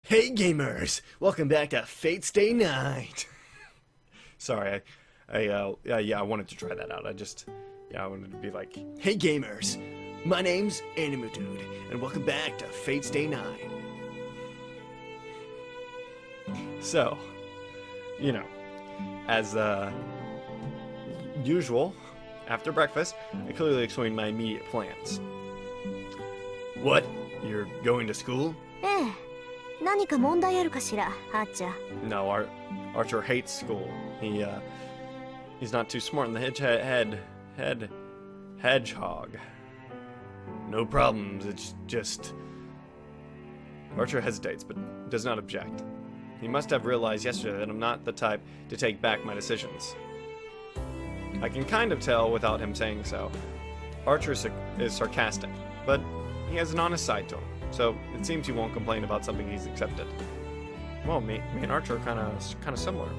Hey gamers! Welcome back to Fate Stay Night! Sorry, I wanted to try that out. I wanted to be like, hey gamers! My name's Animu Dude, and welcome back to Fate Stay Night. So, as usual, after breakfast, I clearly explained my immediate plans. What? You're going to school? 何か問題あるかしら、ハッチャ。 No, Archer hates school. He's not too smart in the hedgehog. No problems, it's just... Archer hesitates, but does not object. He must have realized yesterday that I'm not the type to take back my decisions. I can kind of tell without him saying so. Archer is sarcastic, but he has an honest side to him. So it seems he won't complain about something he's accepted. Well, me and Archer are kind of similar,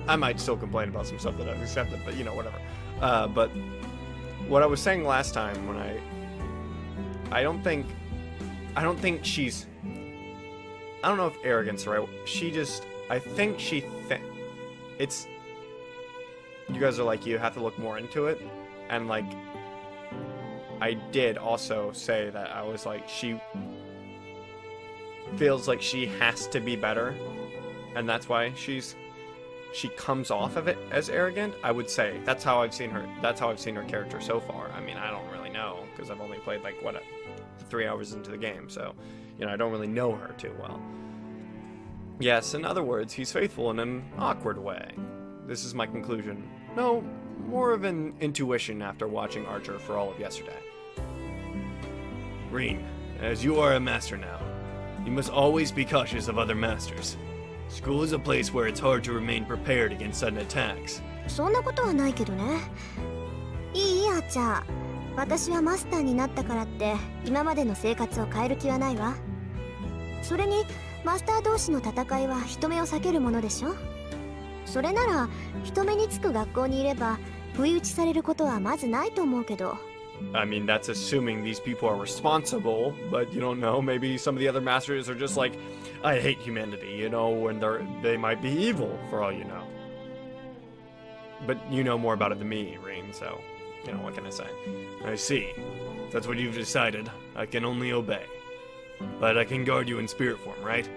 I might still complain about some stuff that I've accepted, but whatever. But what I was saying last time when I don't think she's, I don't know if arrogance, right? I think it's, you guys are like, you have to look more into it. And like, I did also say that I was like, she feels like she has to be better, and that's why she comes off of it as arrogant. I would say that's how I've seen her. That's how I've seen her character so far. I mean, I don't really know because I've only played like 3 hours into the game, so I don't really know her too well. Yes, in other words, he's faithful in an awkward way. This is my conclusion. No, more of an intuition after watching Archer for all of yesterday. Reen, as you are a master now, you must always be cautious of other masters. School is a place where it's hard to remain prepared against sudden attacks. そんなことはないけどね。いいハッチャ。私はマスターになったからって今までの生活を変える気はないわ。それにマスター同士の戦いは人目を避けるものでしょ。それなら人目につく学校にいれば不意打ちされることはまずないと思うけど。 I mean, that's assuming these people are responsible, but you don't know. Maybe some of the other masters are just like, I hate humanity, when they might be evil, for all you know. But you know more about it than me, Reen, so, what can I say? I see. If that's what you've decided, I can only obey. But I can guard you in spirit form, right?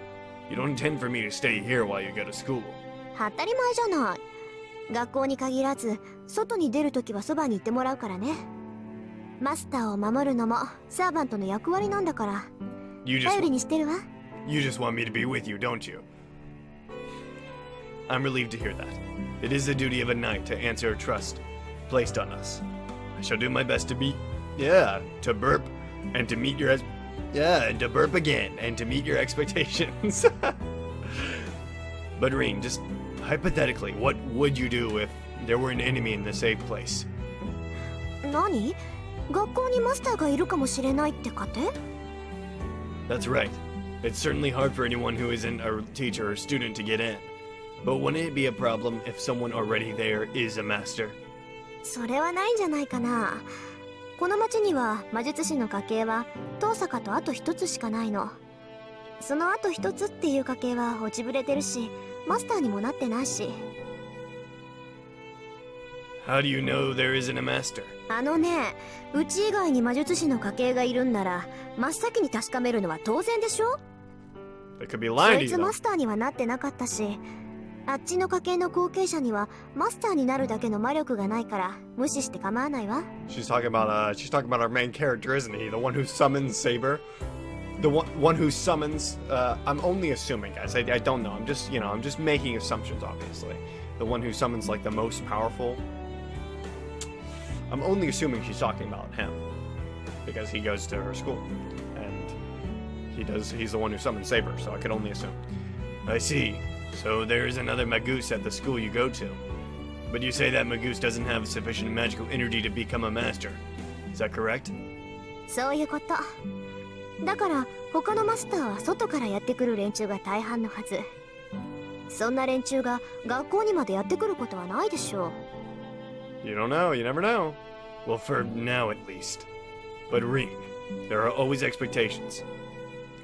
You don't intend for me to stay here while you go to school. 当たり前じゃない。学校に限らず外に出るときはそばにいてもらうからね。マスターを守るのもサーバントの役割なんだから。頼りにしてるわ。You just want me to be with you, don't you? I'm relieved to hear that. It is the duty of a knight to answer a trust placed on us. I shall do my best to to burp and to meet your and to burp again and to meet your expectations. But Reen, just hypothetically, what would you do if there were an enemy in the safe place? 何？学校にマスターがいるかもしれないってかて？ That's right. It's certainly hard for anyone who isn't a teacher or student to get in. But wouldn't it be a problem if someone already there is a master? それはないんじゃないかな。この町には魔術師の家系は遠坂とあと一つしかないの。そのあと一つっていう家系は落ちぶれてるし、マスターにもなってないし。How do you know there isn't a master? あのね、うち以外に魔術師の家系がいるんなら、真っ先に確かめるのは当然でしょ？ It could be そ lying い to つ you. マスターにはなってなかったし、あっちの家系の後継者にはマスターになるだけの魔力がないから無視して構わないわ。She's talking about our main character, isn't he? The one who summons Saber. The one who summons. I'm only assuming, guys. I don't know. I'm just making assumptions, obviously. The one who summons like the most powerful. I'm only assuming she's talking about him because he goes to her school and he's the one who summons Saber, so I could only assume. I see. So there's another Magus at the school you go to. But you say that Magus doesn't have sufficient magical energy to become a master. Is that correct? そういうこと。だから他のマスターは外からやってくる連中が大半のはず。そんな連中が学校にまでやってくることはないでしょう。You don't know. You never know. Well, for now at least. But Ring, there are always expectations.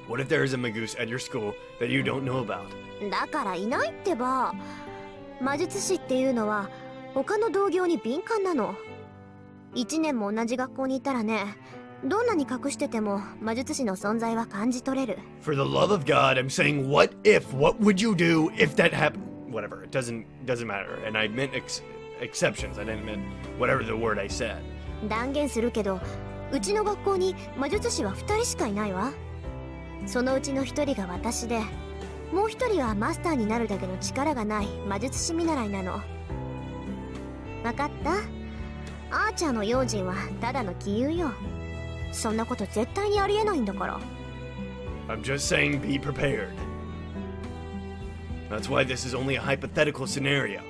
What if there is a Magus at your school that you don't know about? だからいないってば。魔術師っていうのは他の同業に敏感なの。1年も同じ学校にいたらね、どんなに隠してても魔術師の存在は感じ取れる。 For the love of God, I'm saying what if? What would you do if that happened? Whatever, it doesn't matter. And I meant exceptions. I didn't mean whatever the word I said. 断言するけど、うちの学校に魔術師は2人しかいないわ。そのうちの1人が私で、もう1人はマスターになるだけの力がない魔術師見習いなの。わかった？アーチャーの用心はただの杞憂よ。そんなこと絶対にありえないんだから。 I'm just saying be prepared. That's why this is only a hypothetical scenario.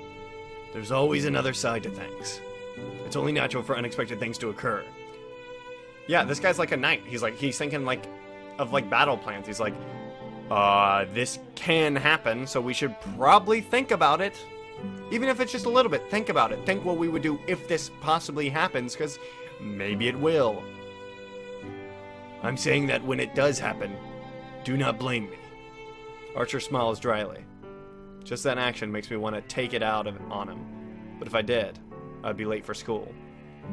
There's always another side to things. It's only natural for unexpected things to occur. Yeah, this guy's like a knight. He's thinking of battle plans. He's like, this can happen, so we should probably think about it. Even if it's just a little bit, think about it. Think what we would do if this possibly happens, because maybe it will. I'm saying that when it does happen, do not blame me. Archer smiles dryly. Just that action makes me want to take it out on him. But if I did, I'd be late for school.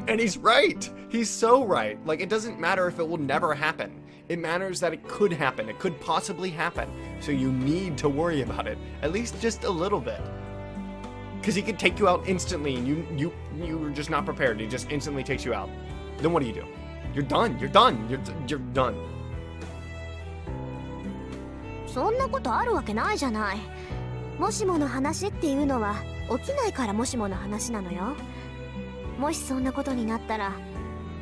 And he's right! He's so right. Like, it doesn't matter if it will never happen. It matters that it could happen. It could possibly happen. So you need to worry about it. At least just a little bit. Because he could take you out instantly and you were just not prepared. He just instantly takes you out. Then what do? You're done. You're done. You're done. そんなことあるわけないじゃない。もしもの話っていうのは起きないからもしもの話なのよ。もしそんなことになったら、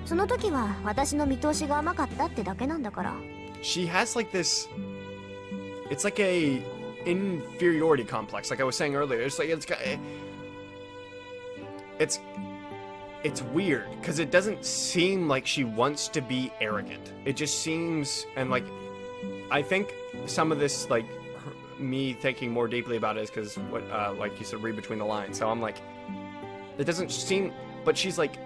その時は私の見通しが甘かったってだけなんだから。 She has like this. It's like a inferiority complex, like I was saying earlier. It's like it's weird because it doesn't seem like she wants to be arrogant. It just seems, and like I think some of this, like me thinking more deeply about it, is because what like you said, read between the lines. So I'm like, it doesn't seem, but she's like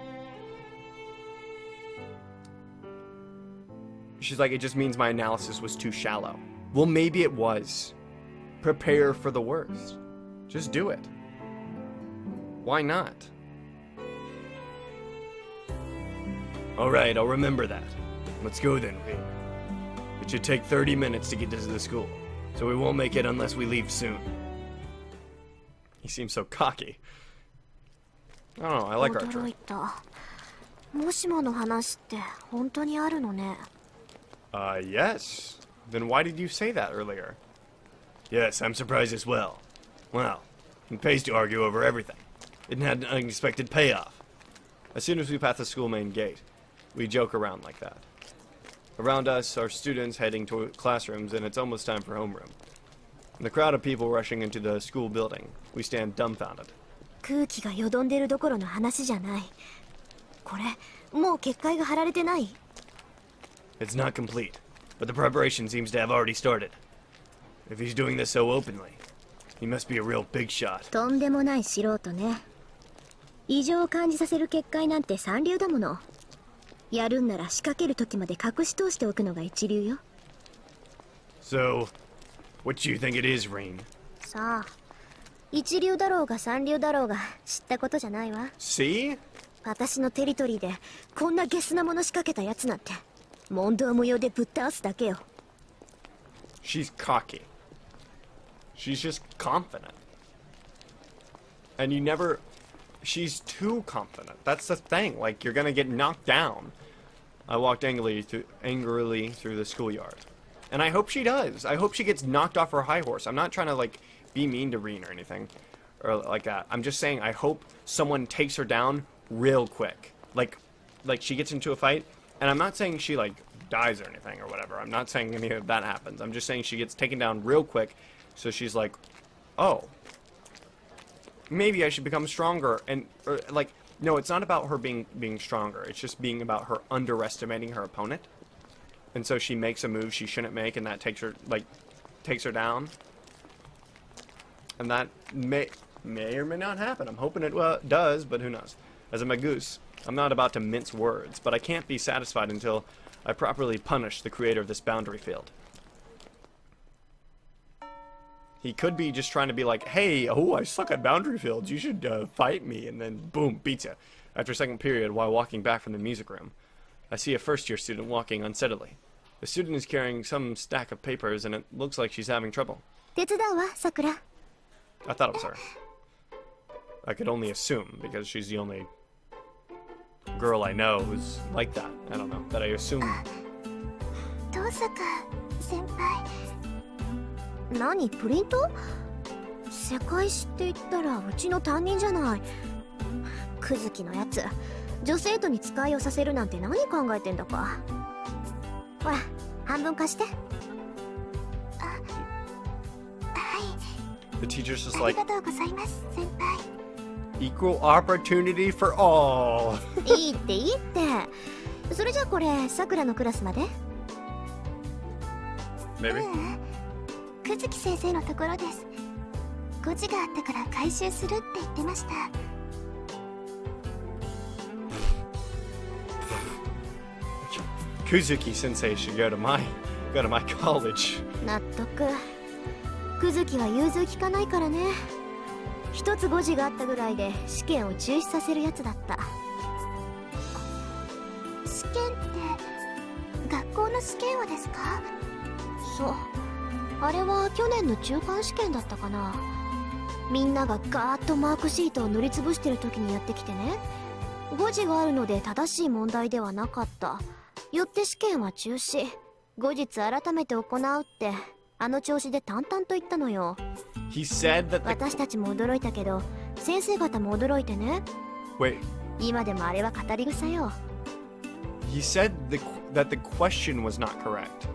it just means my analysis was too shallow. Well, maybe it was. Prepare for the worst. Just do it. Why not? Alright, I'll remember that. Let's go then, Ring. It should take 30 minutes to get to the school, so we won't make it unless we leave soon. He seems so cocky. I don't know, I like Archer. 驚いた。もしもの話って本当にあるのね。Yes. Then why did you say that earlier? Yes, I'm surprised as well. Well, it pays to argue over everything. It had an unexpected payoff. As soon as we pass the school main gate, we joke around like that. Around us are students heading to classrooms, and it's almost time for homeroom. In the crowd of people rushing into the school building, we stand dumbfounded. 空気がよどんでるどころの話じゃない。これ、もう結界が張られてない。 It's not complete, but the preparation seems to have already started. If he's doing this so openly, he must be a real big shot. とんでもない素人ね。異常を感じさせる結界なんて三流だもの。やるんなら仕掛ける時まで隠し通しておくのが一流よ。So, what do you think it is, Rain? さあ、一流だろうが三流だろうが知ったことじゃないわ。 See? 私のテリトリーでこんなゲスなもの仕掛けたやつなんて問答無用でぶっ倒すだけよ。 She's cocky. She's just confident. And you never... She's too confident. That's the thing. Like, you're gonna get knocked down. I walked angrily through the schoolyard. And I hope she does. I hope she gets knocked off her high horse. I'm not trying to, like, be mean to Reen or anything. Or like that. I'm just saying I hope someone takes her down real quick. Like she gets into a fight. And I'm not saying she, like, dies or anything or whatever. I'm not saying any of that happens. I'm just saying she gets taken down real quick. So she's like, oh, maybe I should become stronger. And like, no, it's not about her being stronger. It's just being about her underestimating her opponent. And so she makes a move she shouldn't make, and that takes her down. And that may or may not happen. I'm hoping it does, but who knows? As a Magus, I'm not about to mince words, but I can't be satisfied until I properly punish the creator of this boundary field. He could be just trying to be like, hey, oh, I suck at boundary fields, you should fight me, and then boom, beats you. After second period, while walking back from the music room, I see a first-year student walking unsteadily. The student is carrying some stack of papers, and it looks like she's having trouble. 手伝うわ、さくら。 I thought it was her. I could only assume, because she's the only girl I know who's like that. I don't know, that I assume. 遠坂先輩。何、プリント？世界史って言ったらうちの担任じゃない。クズキのやつ、女生徒に使いをさせるなんて何考えてんだか。ほら、半分貸して。あ、はい。 The teacher's just あ like, りがとうございます、先輩。 equal opportunity for all. いいっていいって。それじゃあこれ、さくらのクラスまで？ Maybe. くずき先生のところです。誤字があったから回収するって言ってました。 Kuzuki sensei should go to my college. 納得。くずきは融通きかないからね。一つ誤字があったぐらいで試験を中止させるやつだった。試験って学校の試験をですか？そう。あれは去年の中間試験だったかな。みんながガーッとマークシートを塗りつぶしてる時にやってきてね。誤字があるので正しい問題ではなかった。よって試験は中止。後日改めて行うってあの調子で淡々と言ったのよ。He said that the... 私たちも驚いたけど先生方も驚いてね。 Wait. 今でもあれは語り草よ。 He said that the question was not correct.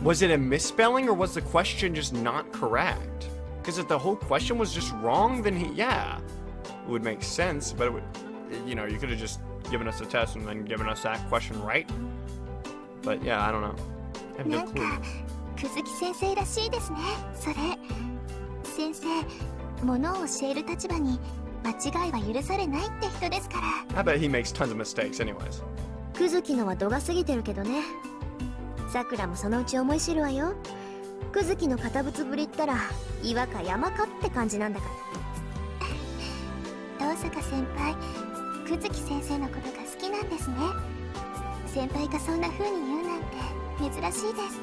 Was it a misspelling or was the question just not correct? Because if the whole question was just wrong, then yeah, it would make sense. But it would, you know, you could have just given us a test and then given us that question right. But yeah, I don't know. I have no clue. くずき先生らしいですね。それ先生、ものを教える立場に間違いは許されないって人ですから。 I bet he makes tons of mistakes anyways. くずきのは度が過ぎてるけどね。さくらもそのうち思い知るわよ。くずきの堅物ぶりったら岩か山かって感じなんだから。遠坂先輩、くずき先生のことが好きなんですね。先輩がそんな風に言うなんて珍しいです。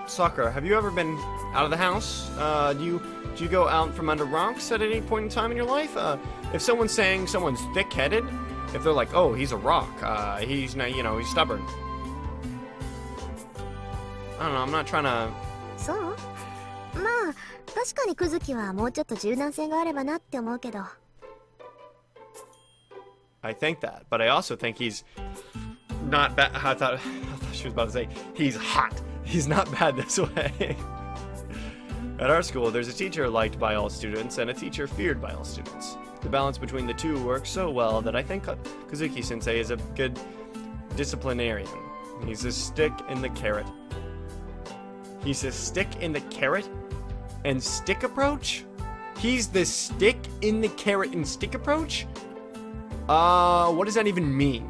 Sakura, have you ever been out of the house? Do you go out from under rocks at any point in time in your life? If someone's saying someone's thick-headed, if they're like, oh, he's a rock, he's not, you know, he's stubborn. I don't know, I'm not trying to... そう？まあ、確かにくずきはもうちょっと柔軟性があればなって思うけど。I think that, but I also think he's not bad. I thought she was about to say, he's hot. He's not bad this way. At our school, there's a teacher liked by all students and a teacher feared by all students. The balance between the two works so well that I think Kazuki-sensei is a good disciplinarian. He's a stick in the carrot. He's a stick in the carrot and stick approach? He's the stick in the carrot and stick approach? What does that even mean?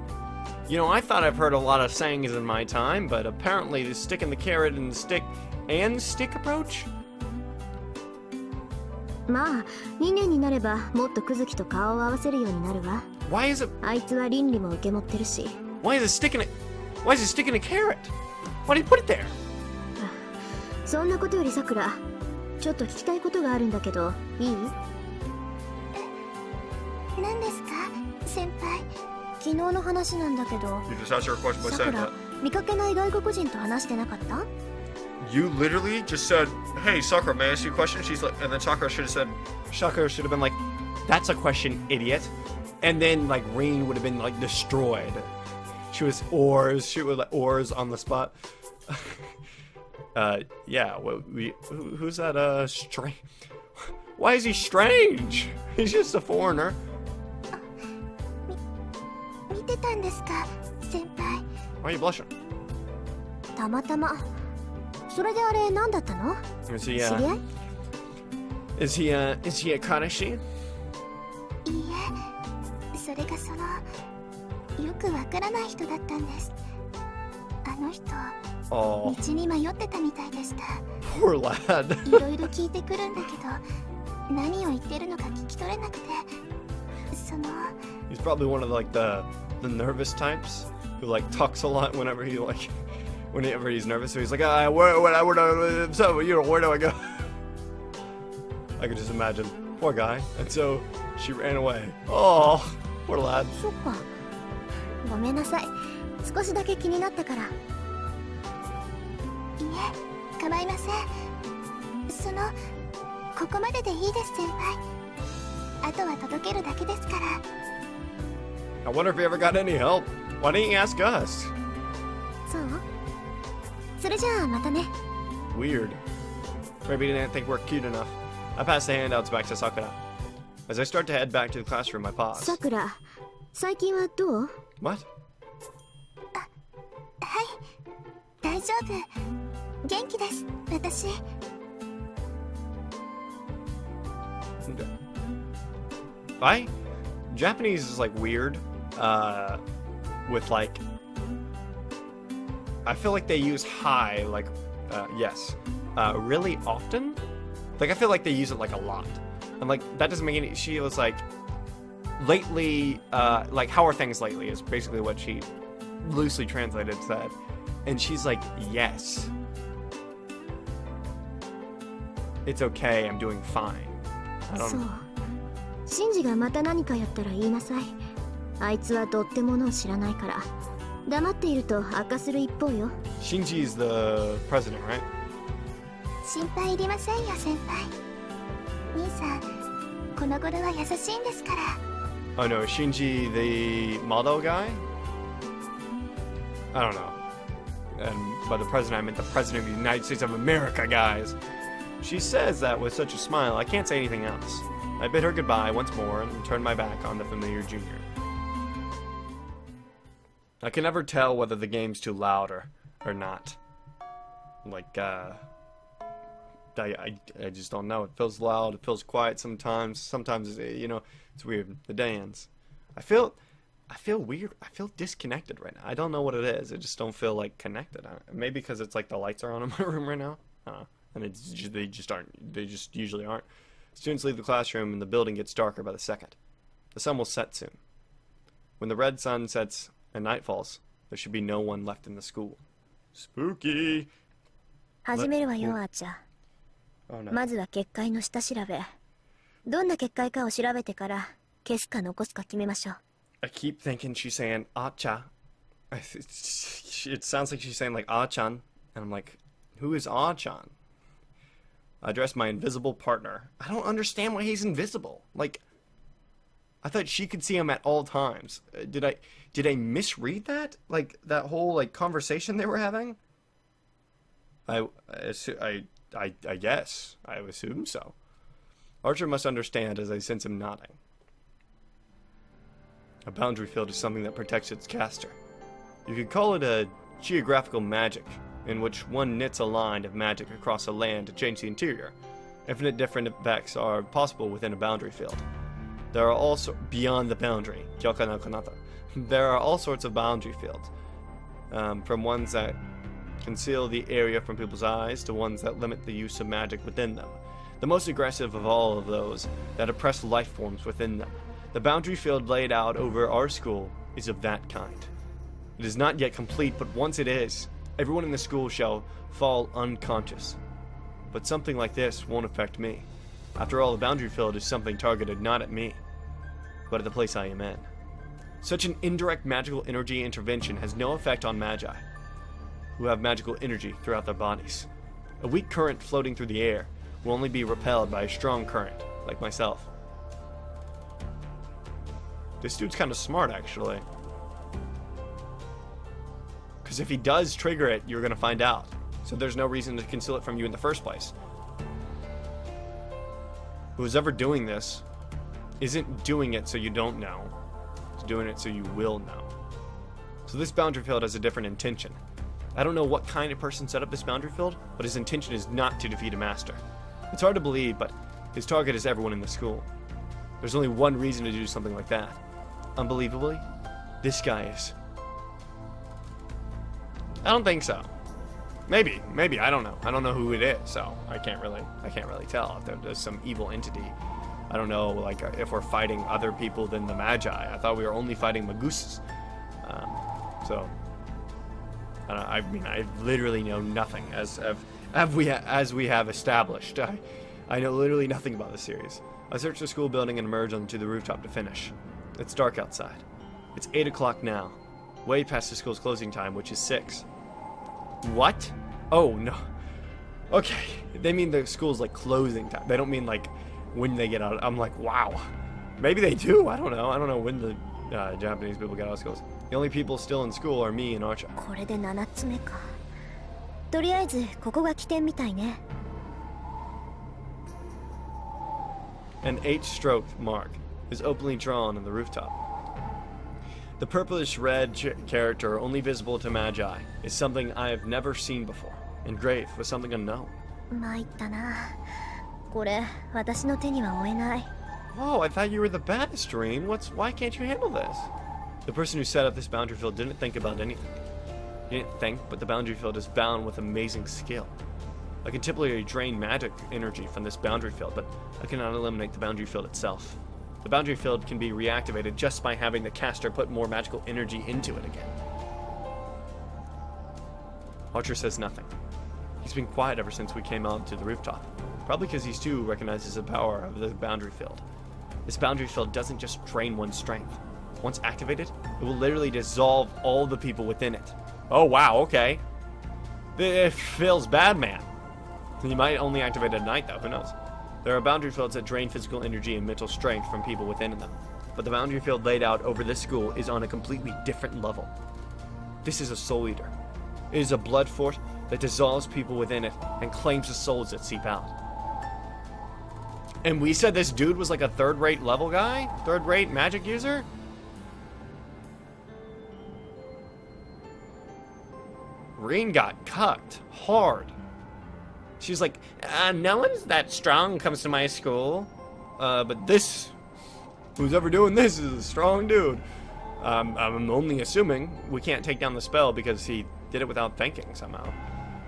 You know, I thought I've heard a lot of sayings in my time, but apparently the stick in the carrot and the stick approach? まあ、2年になればもっとくずきと顔を合わせるようになるわ。 Why is it... あいつは倫理も受け持ってるし。 Why is it stick in a... Why is it stick in a carrot? Why did you put it there? そんなことよりさくら、ちょっと聞きたいことがあるんだけど、いい？何ですか、先輩？昨日の話なんだけど、 You just asked her a question by さく saying ら that. 見かけない外国人と話してなかった？ You literally just said, hey, Sakura, may I ask you a question? She's like... And then Sakura should have said... Sakura should have been like, that's a question, idiot. And then, like, Rain would have been, like, destroyed. She was oars. She was, like, oars on the spot. Yeah, who's that, strange... Why is he strange? He's just a foreigner. 見てたんですか、先輩？ Why are you blushing? たまたま。それであれ何だったの？ Is he, 知り合い？ is he a Kanashi? いいえ、それがよくわからない人だったんです。あの人、Oh, 道に迷ってたみたいでした。 poor lad. いろいろ聞いてくるんだけど、何を言ってるのか聞き取れなくて、He's probably one of like the nervous types who like talks a lot whenever he's nervous. So he's like, so you know, where do I go? I could just imagine, poor guy. And so she ran away. Oh, poor lad. そっか。ごめんなさい。少しだけ気になったから。いえ、構いません。ここまででいいです先輩。あとは届けるだけですから。I wonder if he ever got any help. Why didn't he ask us? そう？それじゃあまたね。 Weird. Maybe he didn't think we're cute enough. I pass the handouts back to Sakura. As I start to head back to the classroom, I pause. さくら、最近はどう？ What? はい、大丈夫。元気です、私。Japanese is like weird. With like, I feel like they use hi like, yes, really often. Like I feel like they use it like a lot. And like that doesn't make any. She was like, lately, like how are things lately is basically what she loosely translated said, and she's like, yes, it's okay, I'm doing fine. I don't know. シンジがまた何かやったら言いなさい。あいつはどってものを知らないから。黙っていると悪化する一方よ。Shinji's the president, right? 心配いりませんよ、先輩。兄さん、この頃は優しいんですから。Oh no, Shinji the model guy? I don't know. And by the president, I meant the president of the United States of America, guys. She says that with such a smile, I can't say anything else. I bid her goodbye once more and turn my back on the familiar junior. I can never tell whether the game's too loud or not. Like, I just don't know. It feels loud, it feels quiet sometimes. Sometimes, you know, it's weird. The day ends. I feel weird. I feel disconnected right now. I don't know what it is. I just don't feel like connected. Maybe because it's like the lights are on in my room right now. And they just aren't. They just usually aren't. Students leave the classroom and the building gets darker by the second. The sun will set soon. When the red sun sets and night falls, there should be no one left in the school. Spooky! 始めるわよ、あーちゃん。 Oh, no. まずは結界の下調べ。どんな結界かを調べてから消すか残すか決めましょう。 I keep thinking she's saying Acha. It sounds like she's saying like Achan. And I'm like, who is Achan? I address my invisible partner. I don't understand why he's invisible. Like, I thought she could see him at all times. Did I misread that? Like that whole like conversation they were having? I guess. I assume so. Archer must understand as I sense him nodding. A boundary field is something that protects its caster. You could call it a geographical magic, in which one knits a line of magic across a land to change the interior. Infinite different effects are possible within a boundary field. There are also beyond the boundary. There are all sorts of boundary fields, from ones that conceal the area from people's eyes to ones that limit the use of magic within them. The most aggressive of all of those that oppress life forms within them. The boundary field laid out over our school is of that kind. It is not yet complete, but once it is, everyone in the school shall fall unconscious. But something like this won't affect me. After all, the boundary field is something targeted not at me, but at the place I am in. Such an indirect magical energy intervention has no effect on magi, who have magical energy throughout their bodies. A weak current floating through the air will only be repelled by a strong current, like myself. This dude's kind of smart, actually. Because if he does trigger it, you're going to find out. So there's no reason to conceal it from you in the first place. Who's ever doing this isn't doing it so you don't know. It's doing it so you will know. So this boundary field has a different intention. I don't know what kind of person set up this boundary field, but his intention is not to defeat a master. It's hard to believe, but his target is everyone in the school. There's only one reason to do something like that. unbelievably, this guy is. I don't think so. Maybe, I don't know. I don't know who it is, so I can't really tell if there's some evil entity. I don't know, like, if we're fighting other people than the Magi. I thought we were only fighting Magus. So, I mean, I literally know nothing, as we have established. I know literally nothing about this series. I searched the school building and emerged onto the rooftop to finish. It's dark outside. It's 8 o'clock now, way past the school's closing time, which is 6. What? Oh, no. Okay, they mean the school's, like, closing time. They don't mean, like, when they get out. I'm like, wow. Maybe they do. I don't know. I don't know when the Japanese people get out of schools. The only people still in school are me and Archer. これで7つ目か。とりあえずここが起点みたいね。An 8-stroke mark is openly drawn on the rooftop. The purplish red character, only visible to Magi, is something I have never seen before, engraved with something unknown. 参ったな。これ私の手には負えない。 Oh, I thought you were the baddest, Doreen. Why can't you handle this? The person who set up this boundary field didn't think about anything. He didn't think, but the boundary field is bound with amazing skill. I can typically drain magic energy from this boundary field, but I cannot eliminate the boundary field itself. The boundary field can be reactivated just by having the caster put more magical energy into it again. Archer says nothing. He's been quiet ever since we came out to the rooftop. Probably because he too recognizes the power of the boundary field. This boundary field doesn't just drain one's strength. Once activated, it will literally dissolve all the people within it. Oh wow, okay. It feels bad, man. He might only activate at night though, who knows. There are boundary fields that drain physical energy and mental strength from people within them. But the boundary field laid out over this school is on a completely different level. This is a soul eater. It is a blood fort that dissolves people within it and claims the souls that seep out. And we said this dude was like a third-rate level guy? Third-rate magic user? Reen got cucked hard. She's like, no one's that strong comes to my school. But this, who's ever doing this is a strong dude. I'm only assuming we can't take down the spell because he did it without thinking somehow.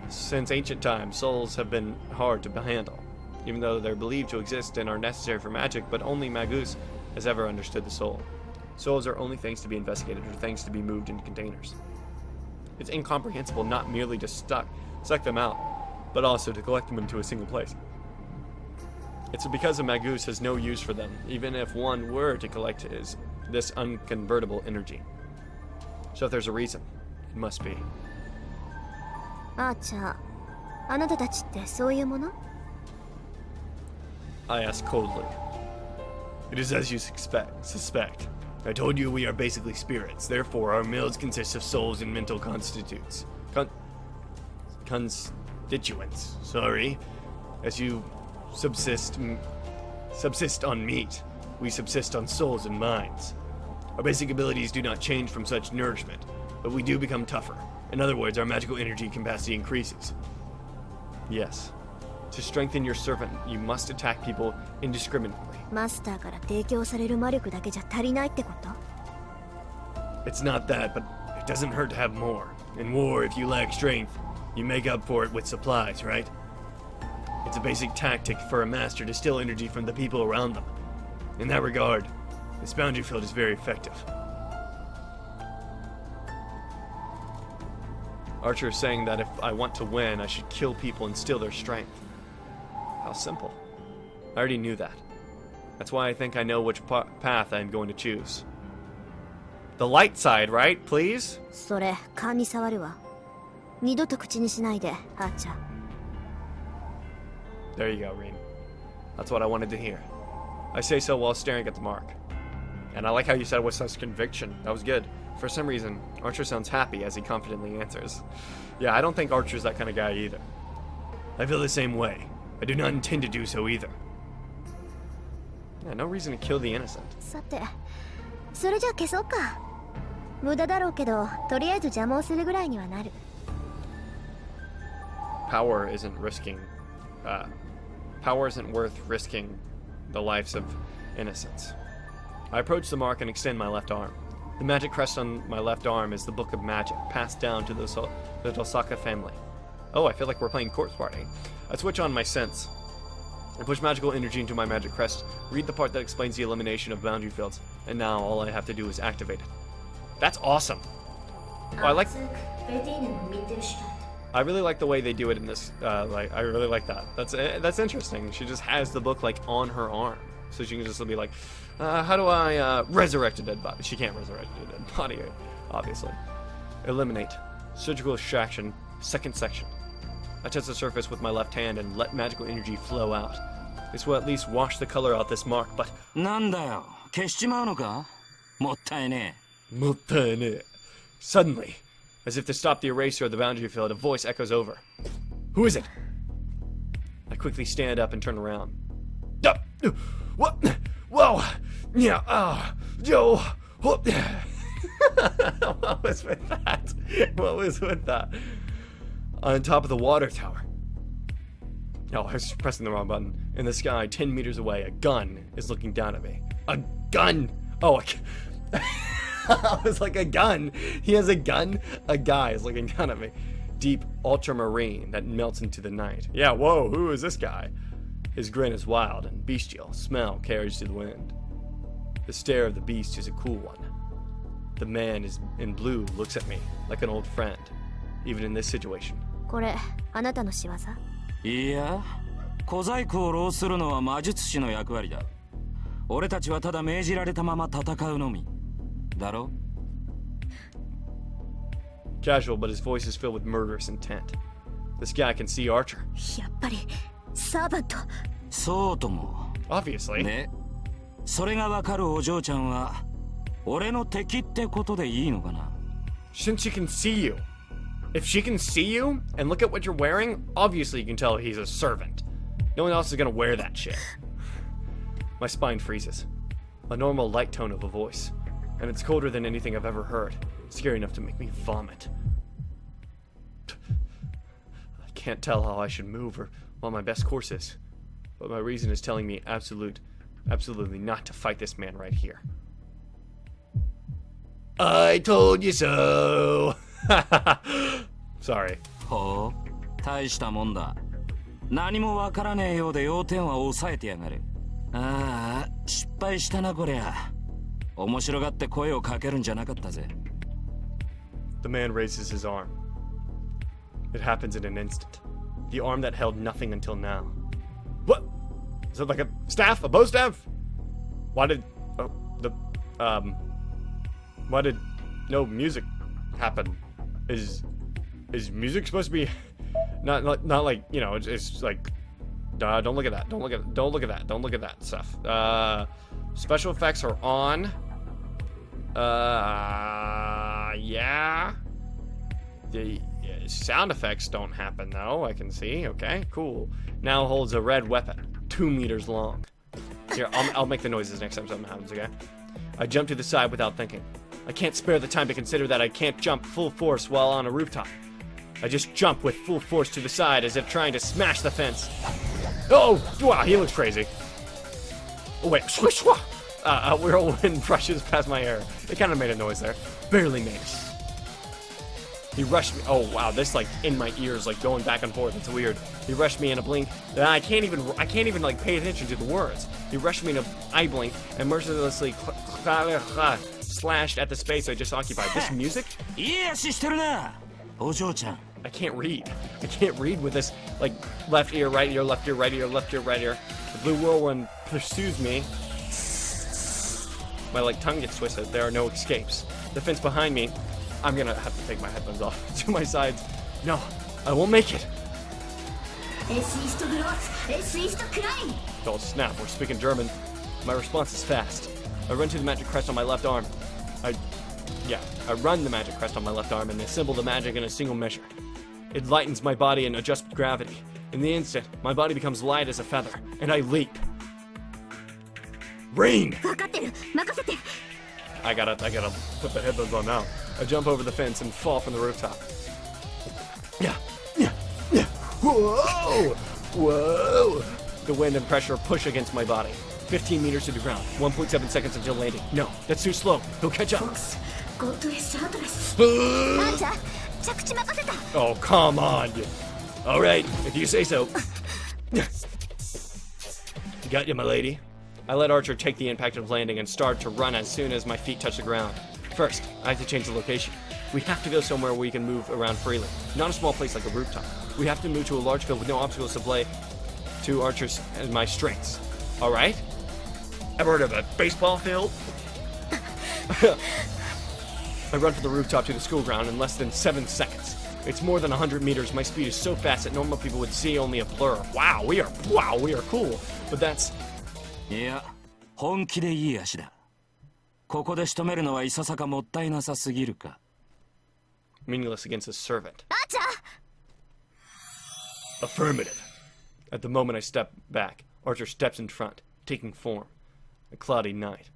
Since ancient times, souls have been hard to handle, even though they're believed to exist and are necessary for magic, but only Magus has ever understood the soul. Souls are only things to be investigated or things to be moved into containers. It's incomprehensible not merely to suck them out, but also to collect them into a single place. It's because a Magus has no use for them, even if one were to collect this unconvertible energy. So if there's a reason, it must be. アーチャー、あなたたちってそういうもの？ I ask coldly. It is as you suspect. I told you we are basically spirits, therefore our mills consist of souls and mental constituents. Constituents, sorry. As you subsist on meat, we subsist on souls and minds. Our basic abilities do not change from such nourishment, but we do become tougher. In other words, our magical energy capacity increases. Yes. To strengthen your servant, you must attack people indiscriminately. マスターから提供される魔力だけじゃ足りないってこと？ It's not that, but it doesn't hurt to have more. In war, if you lack strength, you make up for it with supplies, right? It's a basic tactic for a master to steal energy from the people around them. In that regard, this boundary field is very effective. Archer is saying that if I want to win, I should kill people and steal their strength. How simple. I already knew that. That's why I think I know which path I'm going to choose. The light side, right? Please? それ勘に触るわ。二度と口にしないで、アーチャー。 There you go, Reen. That's what I wanted to hear. I say so while staring at the mark. And I like how you said it with such conviction. That was good. For some reason, Archer sounds happy as he confidently answers. Yeah, I don't think Archer's that kind of guy either. I feel the same way. I do not intend to do so either. Yeah, no reason to kill the innocent. さて、それじゃ消そうか。無駄だろうけど、とりあえず邪魔をするぐらいにはなる。Power isn't worth risking the lives of innocents. I approach the mark and extend my left arm. The magic crest on my left arm is the Book of Magic, passed down to the Tosaka family. Oh, I feel like we're playing Corpse Party. I switch on my sense. I push magical energy into my magic crest, read the part that explains the elimination of boundary fields, and now all I have to do is activate it. That's awesome! Oh, I really like the way they do it in this, I really like that. That's interesting. She just has the book, like, on her arm. So she can just be like, how do I, resurrect a dead body? She can't resurrect a dead body, obviously. Eliminate. Surgical extraction. Second section. I touch the surface with my left hand and let magical energy flow out. This will at least wash the color out this mark, but... なんだよ、消しちまうのか? もったいねえ。もったいねえ. Suddenly, as if to stop the eraser of the boundary field, a voice echoes over. Who is it? I quickly stand up and turn around. What? Whoa! Yeah, yo! What was with that? What was with that? On top of the water tower. Oh, I was pressing the wrong button. In the sky, 10 meters away, a gun is looking down at me. A gun! Oh, I was like, a gun? He has a gun? A guy is looking down at me. Deep ultramarine that melts into the night. Yeah, whoa, who is this guy? His grin is wild and bestial. Smell carries through the wind. The stare of the beast is a cool one. The man in blue looks at me like an old friend, even in this situation. これ、あなたの仕業? いや、小細工を浪するのは魔術師の役割だ。俺たちはただ命じられたまま戦うのみ。だろ? Casual, but his voice is filled with murderous intent. This guy can see Archer. やっぱり、サーバント。そうとも。Obviously. ね、それがわかるお嬢ちゃんは、俺の敵ってことでいいのかな? Since she can see you. If she can see you and look at what you're wearing, obviously you can tell he's a servant. No one else is gonna wear that shit. My spine freezes. A normal light tone of a voice. And it's colder than anything I've ever heard. Scary enough to make me vomit. I can't tell how I should move or what my best course is. But my reason is telling me absolutely not to fight this man right here. I told you so! Sorry. ほう、大したもんだ。何もわからねえようで要点は抑えてやがる。ああ、失敗したなこりゃ。面白がって声をかけるんじゃなかったぜ。The man raises his arm. It happens in an instant. The arm that held nothing until now. What? Is it like a staff? A bow staff? Why did... Oh, why did no music happen? Is music supposed to be... Not like, you know, it's like... don't look at that. Don't look at that. Don't look at that stuff. Special effects are on. Yeah. The sound effects don't happen though, I can see. Okay, cool. Now holds a red weapon, 2 meters long. Here, I'll make the noises next time something happens, okay? I jump to the side without thinking. I can't spare the time to consider that I can't jump full force while on a rooftop. I just jump with full force to the side as if trying to smash the fence. Oh, wow, he looks crazy. Oh, wait, swish, swah! A whirlwind brushes past my hair. It kind of made a noise there. Barely made it. He rushed me. Oh, wow, this like in my ears, like going back and forth. It's weird. He rushed me in a blink. I can't even like pay attention to the words. He rushed me in an eye blink and mercilessly slashed at the space I just occupied. This music? いい足してるな、お嬢ちゃん。 I can't read. I can't read with this, like, left ear, right ear, left ear, right ear, left ear, right ear. The blue whirlwind pursues me. My, like, tongue gets twisted. There are no escapes. The fence behind me, I'm gonna have to take my headphones off. To my sides. No, I won't make it. Oh, snap, we're speaking German. My response is fast. I run to the magic crest on my left arm. I run the magic crest on my left arm and assemble the magic in a single measure. It lightens my body and adjusts gravity. In the instant, my body becomes light as a feather, and I leap. Rain! I gotta put the headphones on now. I jump over the fence and fall from the rooftop. Yeah. Whoa! The wind and pressure push against my body. 15 meters to the ground. 1.7 seconds until landing. No, that's too slow. He'll catch up. ゴートエスアドレス。アーチャー、着地任せた。Oh, come on. All right, if you say so. Got you, my lady. I let Archer take the impact of landing and start to run as soon as my feet touch the ground. First, I have to change the location. We have to go somewhere where we can move around freely. Not a small place like a rooftop. We have to move to a large field with no obstacles to play to Archer's and my strengths. All right? Ever heard of a baseball field? I run from the rooftop to the school ground in less than 7 seconds. It's more than 100 meters. My speed is so fast that normal people would see only a blur. Wow, we are cool. But that's... いや、本気でいい足だ。ここで仕留めるのはいささかもったいなさすぎるか。meaningless against a servant. アーチャー。 Affirmative. At the moment I step back, Archer steps in front, taking form. A cloudy night.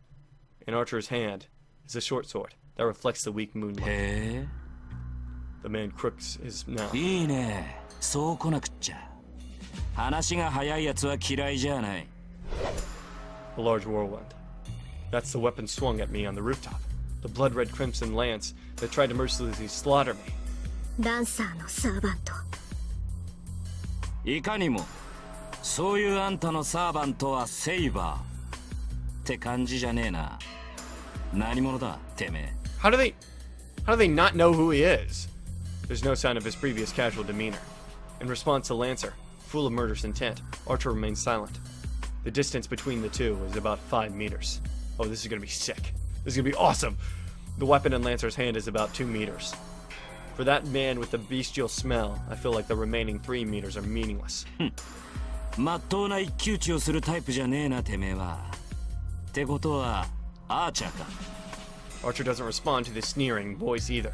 In Archer's hand is a short sword that reflects the weak moonlight. へえ。The man crooks his mouth. いいね。そう来なくっちゃ。話が早いやつは嫌いじゃない。A large whirlwind. That's the weapon swung at me on the rooftop. The blood-red crimson lance that tried to mercilessly slaughter me. ダンサーのサーバント。いかにも。そういうあんたのサーバントはセイバー。って感じじゃねえな。何者だ、てめえ。How do they not know who he is? There's no sign of his previous casual demeanor. In response to Lancer, full of murderous intent, Archer remains silent. The distance between the two is about 5 meters. Oh, this is gonna be sick. This is gonna be awesome. The weapon in Lancer's hand is about 2 meters. For that man with the bestial smell, I feel like the remaining 3 meters are meaningless. まっとうな一騎打ちをするタイプじゃねえな、てめえは。ってことは、アーチャーか。Archer doesn't respond to the sneering voice either.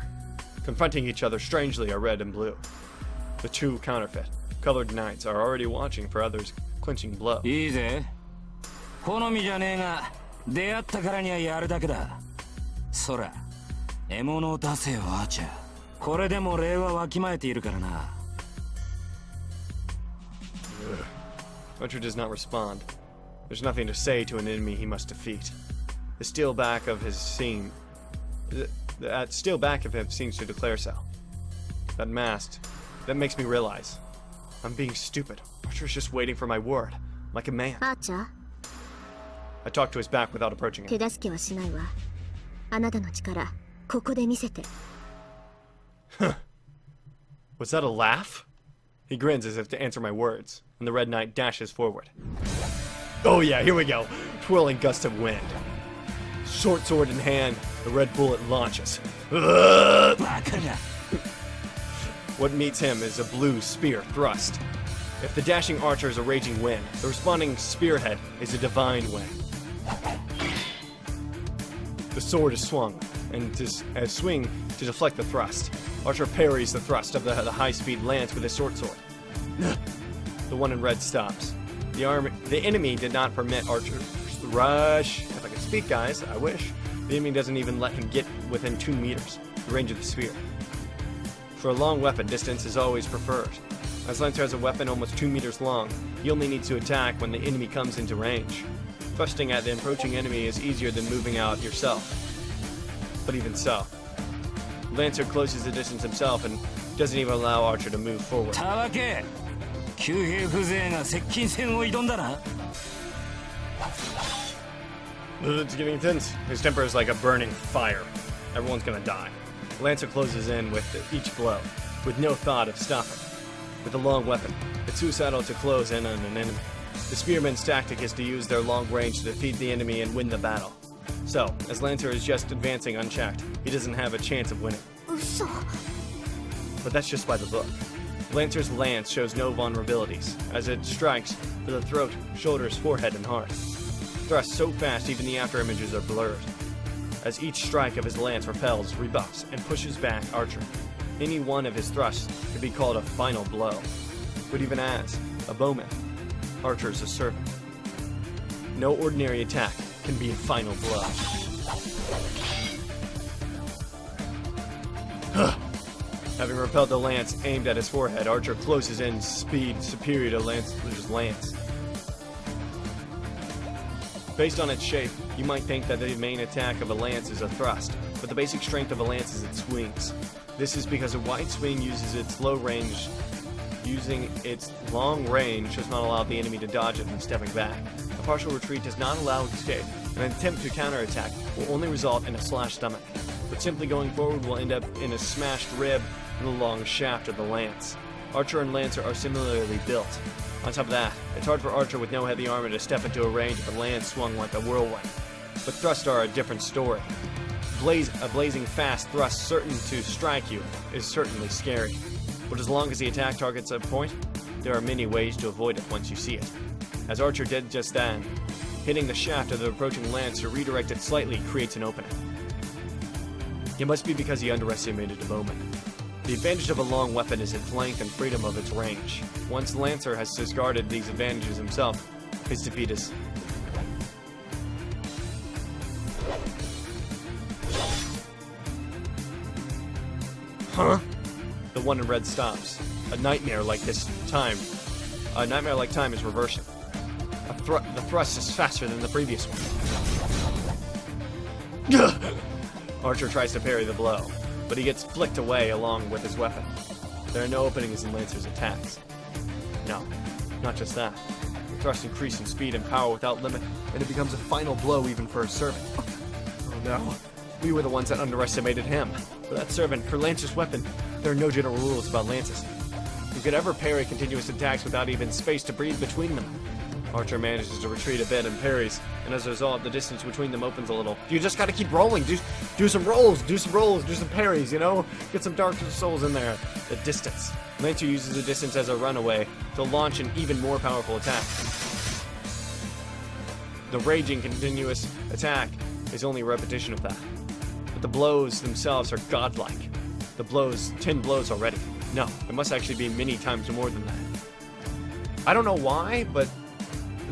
Confronting each other strangely are red and blue. The two counterfeit, colored knights are already watching for others' clinching blow. いいぜ。好みじゃねえが、出会ったからにはやるだけだ。そら、獲物を出せよ、アーチャー。これでも礼はわきまえているからな。Archer does not respond. There's nothing to say to an enemy he must defeat. The steel back of him seems to declare so. That mask, that makes me realize I'm being stupid. Archer's just waiting for my word, like a man. アーチャー、 I talk to his back without approaching 手 him. 助けはしないわ。あなたの力、ここで見せて。Was that a laugh? He grins as if to answer my words, and the Red Knight dashes forward. Oh yeah, here we go. Twirling gust of wind. Short sword in hand, the red bullet launches. バカな。What meets him is a blue spear thrust. If the dashing archer is a raging wind, the responding spearhead is a divine wind. The sword is swung, and as swing to deflect the thrust. Archer parries the thrust of the high-speed lance with his short sword. The one in red stops. The enemy did not permit Archer to rush. If I could speak, guys, I wish. The enemy doesn't even let him get within 2 meters, the range of the spear. For a long weapon, distance is always preferred. As Lancer has a weapon almost 2 meters long, he only needs to attack when the enemy comes into range. Thrusting at the approaching enemy is easier than moving out yourself. But even so, Lancer closes the distance himself and doesn't even allow Archer to move forward. たわけ。旧兵風情が接近戦を挑んだな。It's getting intense. His temper is like a burning fire. Everyone's gonna die. Lancer closes in with each blow, with no thought of stopping. With a long weapon, it's suicidal to close in on an enemy. The spearman's tactic is to use their long range to defeat the enemy and win the battle. So, as Lancer is just advancing unchecked, he doesn't have a chance of winning. 嘘。 But that's just by the book. Lancer's lance shows no vulnerabilities, as it strikes for the throat, shoulders, forehead, and heart. Thrusts so fast even the after images are blurred. As each strike of his lance repels, rebuffs, and pushes back Archer. Any one of his thrusts could be called a final blow. But even as a bowman, Archer is a servant. No ordinary attack can be a final blow. Having repelled the lance aimed at his forehead, Archer closes in speed superior to Lancer's lance. Based on its shape, you might think that the main attack of a lance is a thrust, but the basic strength of a lance is its swings. This is because a wide swing uses its low range. Using its long range does not allow the enemy to dodge it when stepping back. A partial retreat does not allow escape. An attempt to counterattack will only result in a slashed stomach, but simply going forward will end up in a smashed rib and the long shaft of the lance. Archer and Lancer are similarly built. On top of that, it's hard for Archer with no heavy armor to step into a range of a lance swung like a whirlwind. But thrusts are a different story. A blazing fast thrust certain to strike you is certainly scary. But as long as the attack targets a point, there are many ways to avoid it once you see it. As Archer did just then, hitting the shaft of the approaching lance to redirect it slightly creates an opening. It must be because he underestimated the bowman. The advantage of a long weapon is its length and freedom of its range. Once Lancer has discarded these advantages himself, his defeat is... Huh? The one in red stops. A nightmare like time is reversing. The thrust is faster than the previous one. Archer tries to parry the blow, but he gets flicked away along with his weapon. There are no openings in Lancer's attacks. No, not just that. The thrust increases in speed and power without limit, and it becomes a final blow even for a servant. Oh no, we were the ones that underestimated him. For that servant, for Lancer's weapon, there are no general rules about lances. You could ever parry continuous attacks without even space to breathe between them. Archer manages to retreat a bit and parries, and as a result, the distance between them opens a little. You just gotta keep rolling. Do some rolls, do some parries, you know? Get some Dark Souls in there. The distance. Lancer uses the distance as a runaway to launch an even more powerful attack. The raging continuous attack is only a repetition of that. But the blows themselves are godlike. 10 blows already. No, it must actually be many times more than that. I don't know why, but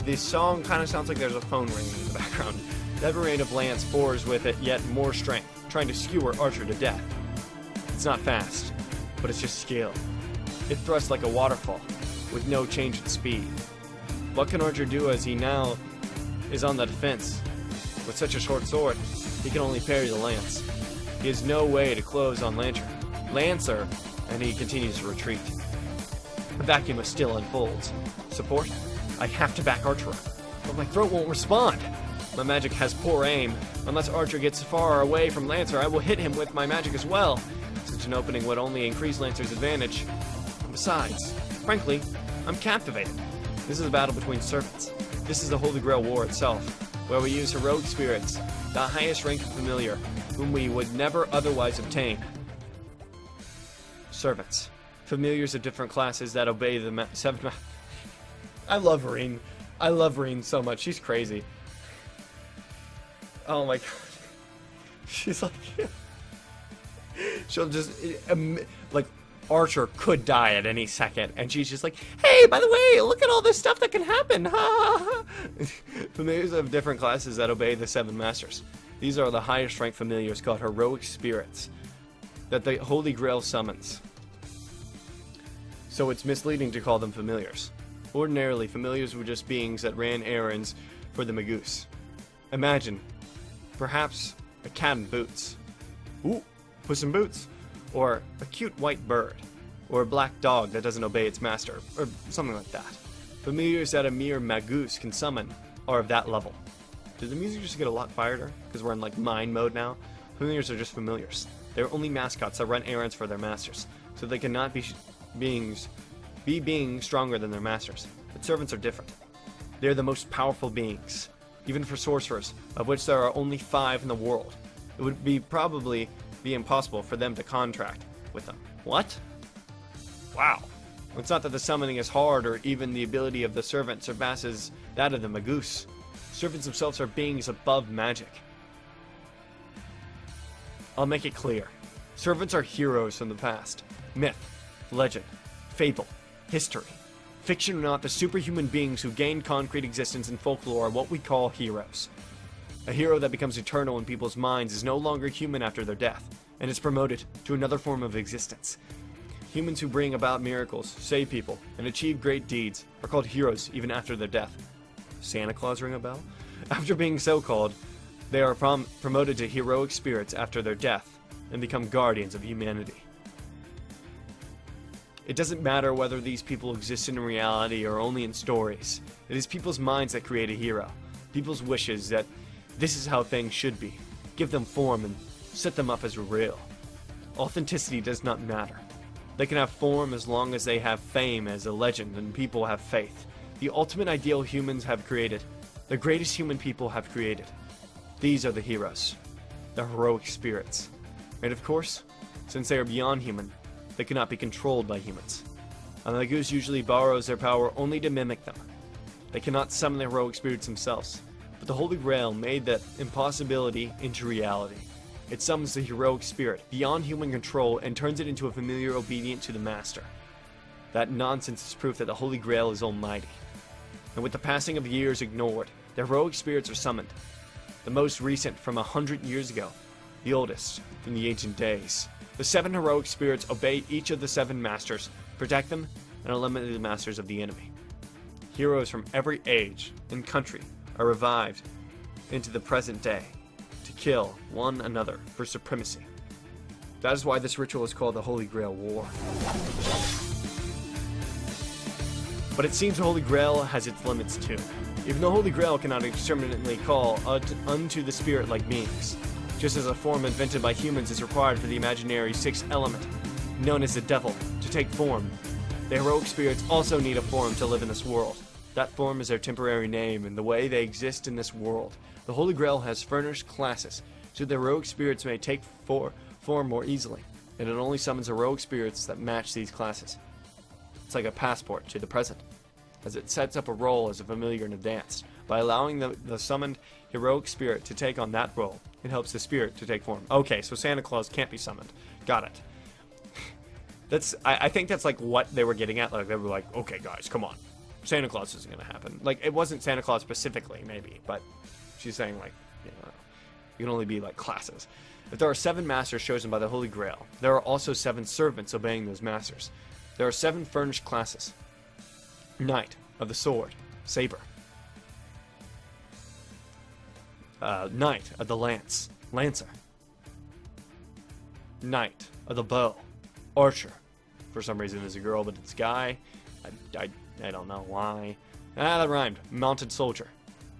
the song kind of sounds like there's a phone ringing in the background. The every rain of Lance pours with it yet more strength, trying to skewer Archer to death. It's not fast, but it's just skill. It thrusts like a waterfall, with no change in speed. What can Archer do as he now is on the defense? With such a short sword, he can only parry the lance. He has no way to close on Lancer, and he continues to retreat. The vacuum of still unfolds. Support? I have to back Archer up, but my throat won't respond. My magic has poor aim. Unless Archer gets far away from Lancer, I will hit him with my magic as well. Such an opening would only increase Lancer's advantage. Besides, frankly, I'm captivated. This is a battle between servants. This is the Holy Grail War itself, where we use heroic spirits, the highest rank of familiar, whom we would never otherwise obtain. Servants. Familiars of different classes that obey the seven... I love Reen. I love Reen so much. She's crazy. Oh my god. She's like... She'll just... like, Archer could die at any second, and she's just like, hey, by the way, look at all this stuff that can happen. Familiars of different classes that obey the seven masters. These are the highest rank familiars called heroic spirits that the Holy Grail summons. So it's misleading to call them familiars. Ordinarily, familiars were just beings that ran errands for the Magus. Imagine, perhaps, a cat in boots. Ooh, Puss in Boots. Or a cute white bird. Or a black dog that doesn't obey its master. Or something like that. Familiars that a mere Magus can summon are of that level. Did the music just get a lot quieter? Because we're in like mine mode now? Familiars are just familiars. They're only mascots that run errands for their masters. So they cannot be beings stronger than their masters. But servants are different. They're the most powerful beings. Even for sorcerers, of which there are only 5 in the world. It would probably be impossible for them to contract with them. What? Wow. It's not that the summoning is hard or even the ability of the servant surpasses that of the Magus. Servants themselves are beings above magic. I'll make it clear. Servants are heroes from the past. Myth, legend, fable, history. Fiction or not, the superhuman beings who gain concrete existence in folklore are what we call heroes. A hero that becomes eternal in people's minds is no longer human after their death, and is promoted to another form of existence. Humans who bring about miracles, save people, and achieve great deeds are called heroes even after their death. Santa Claus ring a bell? After being so called, they are promoted to heroic spirits after their death and become guardians of humanity. It doesn't matter whether these people exist in reality or only in stories. It is people's minds that create a hero. People's wishes that this is how things should be. Give them form and set them up as real. Authenticity does not matter. They can have form as long as they have fame as a legend and people have faith. The ultimate ideal humans have created. The greatest human people have created. These are the heroes. The heroic spirits. And of course, since they are beyond human, they cannot be controlled by humans. A Magus usually borrows their power only to mimic them. They cannot summon the heroic spirits themselves, but the Holy Grail made that impossibility into reality. It summons the heroic spirit beyond human control and turns it into a familiar obedient to the Master. That nonsense is proof that the Holy Grail is almighty. And with the passing of years ignored, the heroic spirits are summoned. The most recent from 100 years ago, the oldest from the ancient days. The 7 heroic spirits obey each of the 7 masters, protect them, and eliminate the masters of the enemy. Heroes from every age and country are revived into the present day to kill one another for supremacy. That is why this ritual is called the Holy Grail War. But it seems the Holy Grail has its limits too. Even the Holy Grail cannot indiscriminately call unto the spirit-like beings. Just as a form invented by humans is required for the imaginary 6th element, known as the devil, to take form, the heroic spirits also need a form to live in this world. That form is their temporary name and the way they exist in this world. The Holy Grail has furnished classes, so the heroic spirits may take form more easily, and it only summons heroic spirits that match these classes. It's like a passport to the present, as it sets up a role as a familiar in a dance. By allowing the summoned heroic spirit to take on that role, it helps the spirit to take form. Okay, so Santa Claus can't be summoned. Got it. I think that's like what they were getting at. Like they were like, okay guys, come on. Santa Claus isn't gonna happen. Like it wasn't Santa Claus specifically, maybe, but she's saying like, you know, you can only be like classes. If there are 7 masters chosen by the Holy Grail, there are also 7 servants obeying those masters. There are 7 furnished classes. Knight of the Sword, Saber. Knight of the Lance, Lancer. Knight of the Bow, Archer. For some reason there's a girl, but it's a guy. I don't know why. That rhymed. Mounted Soldier,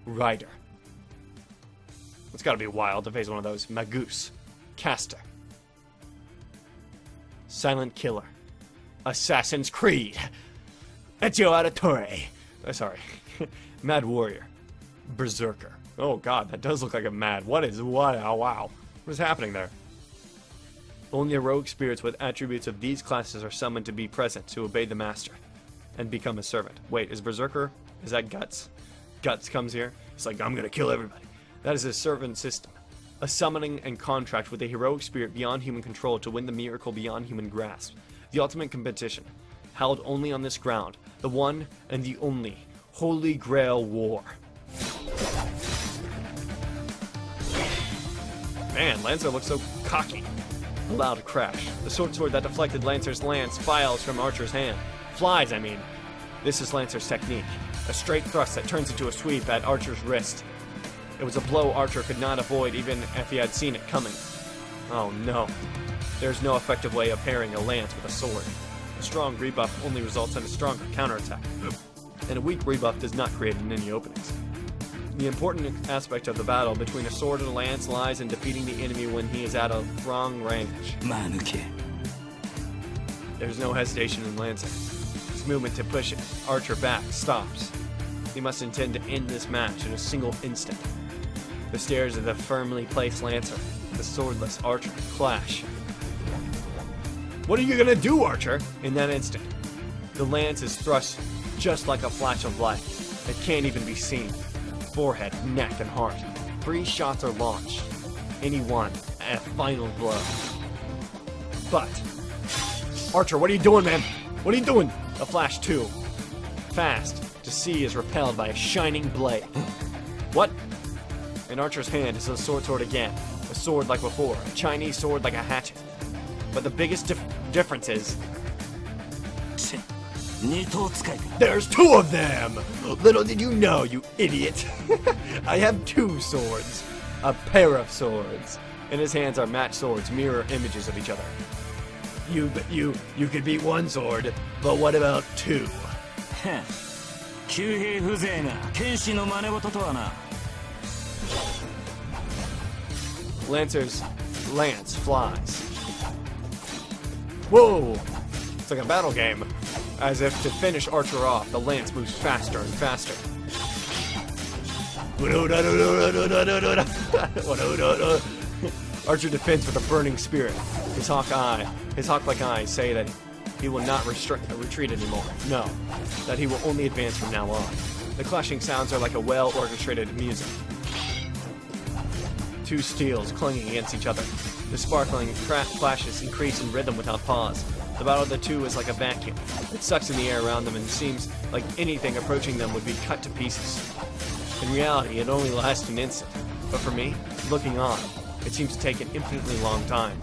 Rider. It's gotta be wild to face one of those. Magus, Caster. Silent Killer, Assassin's Creed, Ezio Auditore. Sorry. Mad Warrior, Berserker. Oh god, that does look like a mad. What? Oh wow. What is happening there? Only heroic spirits with attributes of these classes are summoned to be present to obey the master and become a servant. Wait, is Berserker? Is that Guts? Guts comes here. He's like, I'm gonna kill everybody. That is a servant system. A summoning and contract with a heroic spirit beyond human control to win the miracle beyond human grasp. The ultimate competition, held only on this ground. The one and the only Holy Grail War. Man, Lancer looks so cocky. A loud crash. The sword that deflected Lancer's lance files from Archer's hand. Flies, I mean. This is Lancer's technique. A straight thrust that turns into a sweep at Archer's wrist. It was a blow Archer could not avoid even if he had seen it coming. Oh no. There's no effective way of pairing a lance with a sword. A strong rebuff only results in a stronger counterattack. And a weak rebuff does not create any openings. The important aspect of the battle between a sword and a lance lies in defeating the enemy when he is at a wrong range. There's no hesitation in Lancer. His movement to push Archer back stops. He must intend to end this match in a single instant. The stares of the firmly placed Lancer, the swordless Archer, clash. What are you gonna do, Archer? In that instant, the lance is thrust just like a flash of light. It can't even be seen. Forehead, neck, and heart. 3 shots are launched. Any one at a final blow. But Archer, what are you doing, man? What are you doing? A flash 2. Fast to see is repelled by a shining blade. What? In Archer's hand is a sword again. A sword like before. A Chinese sword like a hatchet. But the biggest difference is 二頭使いか。 There's two of them! Little did you know, you idiot. I have two swords. A pair of swords. In his hands are matched swords, mirror images of each other. You could beat one sword, but what about two? へん旧兵風情が剣士の真似事とはな。 Lancer's lance flies. Whoa! It's like a battle game. As if to finish Archer off, the lance moves faster and faster. Archer defends with a burning spirit. His hawk-like eyes say that he will not retreat anymore. No, that he will only advance from now on. The clashing sounds are like a well-orchestrated music. Two steels clanging against each other. The sparkling flashes increase in rhythm without pause. The battle of the two is like a vacuum. It sucks in the air around them and seems like anything approaching them would be cut to pieces. In reality, it only lasts an instant. But for me, looking on, it seems to take an infinitely long time.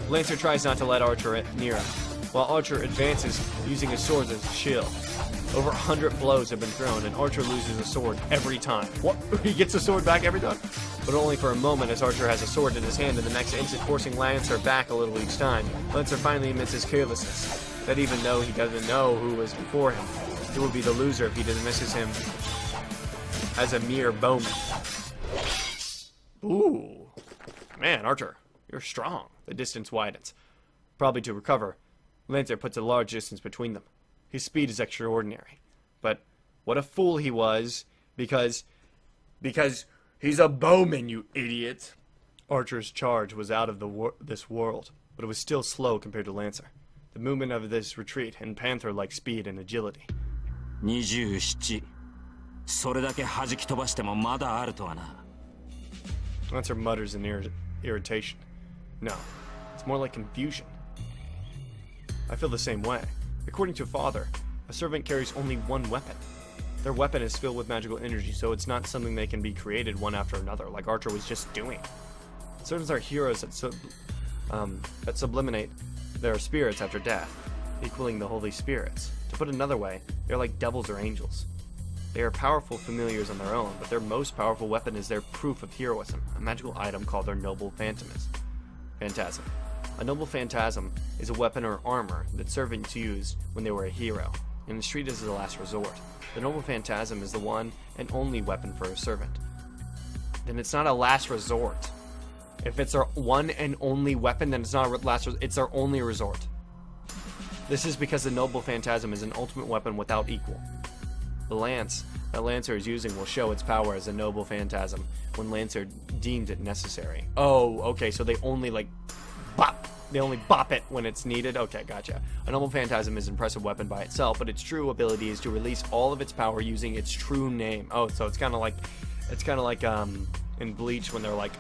Lancer tries not to let Archer near him, while Archer advances using his sword as a shield. Over 100 blows have been thrown, and Archer loses a sword every time. What? He gets a sword back every time? But only for a moment, as Archer has a sword in his hand in the next instant, forcing Lancer back a little each time. Lancer finally admits his carelessness, that even though he doesn't know who was before him, he will be the loser if he dismisses him as a mere bowman. Ooh. Man, Archer, you're strong. The distance widens. Probably to recover, Lancer puts a large distance between them. His speed is extraordinary. But what a fool he was, because he's a bowman, you idiot. Archer's charge was out of this world, but it was still slow compared to Lancer. The movement of this retreat and panther-like speed and agility. 27それだけ弾き飛ばしてもまだあるとはな。 Lancer mutters in irritation. No, it's more like confusion. I feel the same way. According to Father, a servant carries only one weapon. Their weapon is filled with magical energy, so it's not something they can be created one after another, like Archer was just doing. Servants are heroes that sublimate their spirits after death, equaling the holy spirits. To put another way, they're like devils or angels. They are powerful familiars on their own, but their most powerful weapon is their proof of heroism, a magical item called their Noble Phantasm. A Noble Phantasm is a weapon or armor that servants used when they were a hero, and is treated as a last resort. The Noble Phantasm is the one and only weapon for a servant. Then it's not a last resort. If it's our one and only weapon, then it's not a last resort, it's our only resort. This is because the Noble Phantasm is an ultimate weapon without equal. The lance that Lancer is using will show its power as a Noble Phantasm when Lancer deemed it necessary. Oh, okay, so they only bop. They only bop it when it's needed. Okay, gotcha. A Noble Phantasm is an impressive weapon by itself, but its true ability is to release all of its power using its true name. Oh, so it's kind of like in Bleach when they're like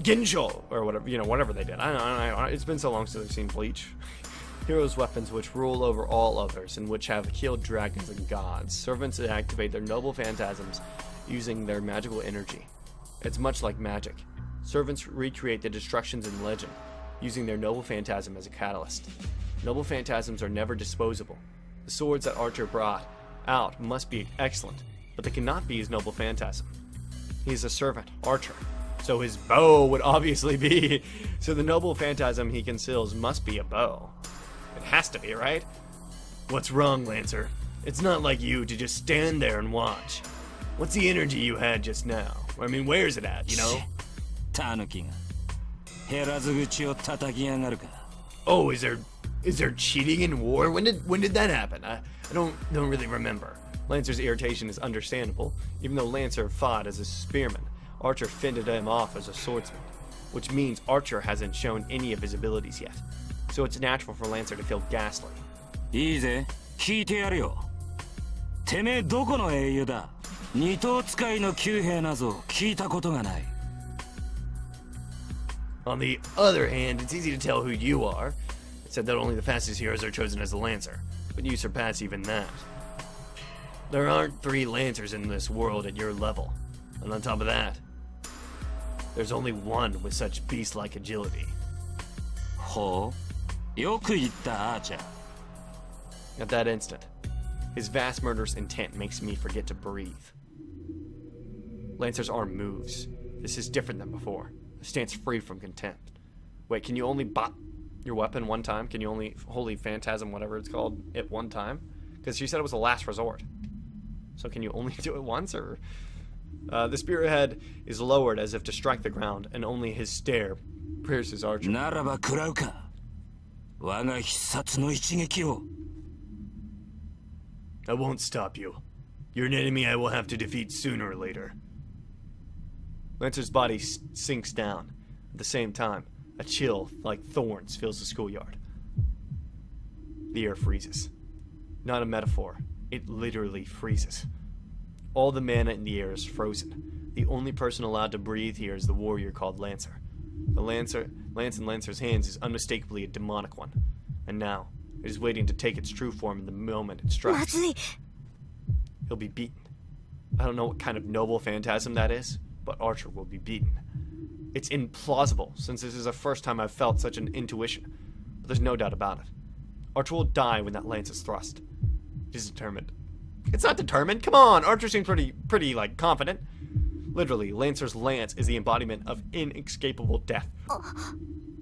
Ginjo or whatever, whatever they did. I don't know. It's been so long since I've seen Bleach. Heroes' weapons which rule over all others and which have killed dragons and gods. Servants activate their Noble Phantasms using their magical energy. It's much like magic. Servants recreate the destructions in legend, using their Noble Phantasm as a catalyst. Noble Phantasms are never disposable. The swords that Archer brought out must be excellent, but they cannot be his Noble Phantasm. He is a servant, Archer, so his bow would obviously be. So the Noble Phantasm he conceals must be a bow. It has to be, right? What's wrong, Lancer? It's not like you to just stand there and watch. What's the energy you had just now? I mean, where's it at, you know? タヌキが減らず口を叩きやがるか。 Oh, is there cheating in war? When did that happen? I don't really remember. Lancer's irritation is understandable. Even though Lancer fought as a spearman, Archer fended him off as a swordsman, which means Archer hasn't shown any of his abilities yet. So it's natural for Lancer to feel ghastly. いいぜ、聞いてやるよ。てめえどこの英雄だ？二頭使いの旧兵なぞ聞いたことがない。 On the other hand, it's easy to tell who you are. It said that only the fastest heroes are chosen as the Lancer, but you surpass even that. There aren't 3 Lancers in this world at your level. And on top of that, there's only one with such beast-like agility. ほう、よく言ったアーチャー。At that instant, his vast murderous intent makes me forget to breathe. Lancer's arm moves. This is different than before. A stance free from contempt. Wait, can you only bop your weapon one time? Can you only holy phantasm, whatever it's called, it one time? Because she said it was a last resort. So can you only do it once, or? The spearhead is lowered as if to strike the ground, and only his stare pierces Archer. ならば食らうか。我が必殺の一撃を。I won't stop you. You're an enemy I will have to defeat sooner or later. Lancer's body sinks down. At the same time, a chill like thorns fills the schoolyard. The air freezes. Not a metaphor. It literally freezes. All the mana in the air is frozen. The only person allowed to breathe here is the warrior called Lancer. The lance in Lancer's hands is unmistakably a demonic one. And now, it is waiting to take its true form in the moment it strikes. He'll be beaten. I don't know what kind of noble phantasm that is, but Archer will be beaten. It's implausible, since this is the first time I've felt such an intuition, but there's no doubt about it. Archer will die when that lance is thrust. It is determined. It's not determined. Come on, Archer seems pretty like confident. Literally, Lancer's lance is the embodiment of inescapable death.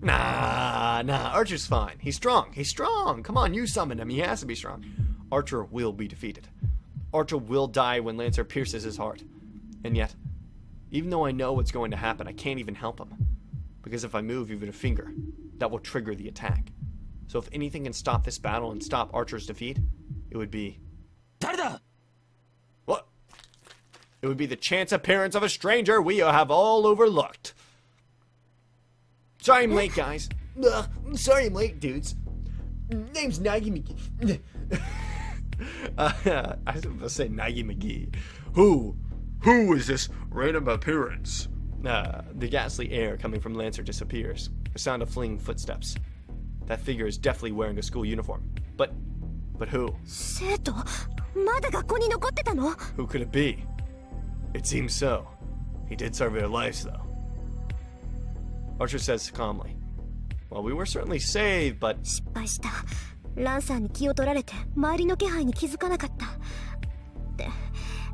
Nah, Archer's fine. He's strong. Come on, you summoned him. He has to be strong. Archer will be defeated. Archer will die when Lancer pierces his heart. And yet, even though I know what's going to happen, I can't even help him. Because if I move even a finger, that will trigger the attack. So if anything can stop this battle and stop Archer's defeat, it would be... 誰だ? What? It would be the chance appearance of a stranger we have all overlooked. Sorry I'm late, guys. Sorry I'm late, dudes. Name's Nagi McGee. I was going to say Nagi McGee. Who is this random appearance? The ghastly air coming from Lancer disappears. The sound of fleeing footsteps. That figure is definitely wearing a school uniform. But who? 生徒まだ学校に残ってたの? Who could it be? It seems so. He did serve their lives, though. Archer says calmly, well, we were certainly saved, but... 失敗した。ランサーに気を取られて周りの気配に気づかなかった。で、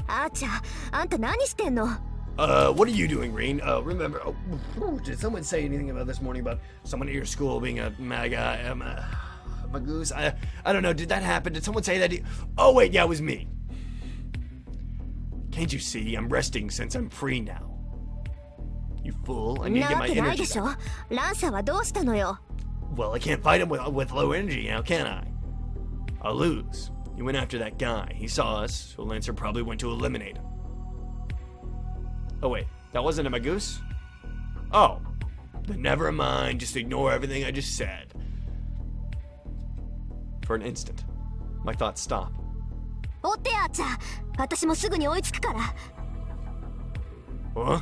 アーチャー、あんた何してんの? What are you doing, Green? Remember, did someone say anything about this morning about someone at your school being a Magoose? I don't know, did that happen? Did someone say that? Oh, wait, yeah, it was me. Can't you see? I'm resting since I'm free now. You fool, I need to get my なわけない energy でしょ? back. ランサーはどうしたのよ? Well, I can't fight him with low energy now, can I? I'll lose. He went after that guy. He saw us, so Lancer probably went to eliminate him. Oh wait, that wasn't a Magoose? Oh, then never mind, just ignore everything I just said. For an instant, my thoughts stop. 追ってアーチャー、私もすぐに追いつくから。 Huh?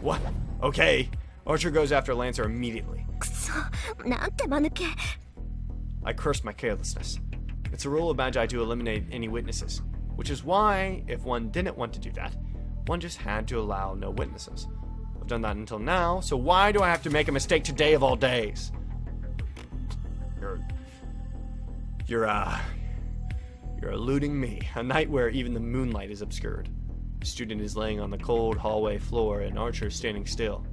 What? Okay. Archer goes after Lancer immediately. くそ、なんて間抜け。 I cursed my carelessness. It's a rule of Magi to eliminate any witnesses, which is why, if one didn't want to do that, one just had to allow no witnesses. I've done that until now, so why do I have to make a mistake today of all days? You're eluding me. A night where even the moonlight is obscured. The student is laying on the cold hallway floor and Archer is standing still.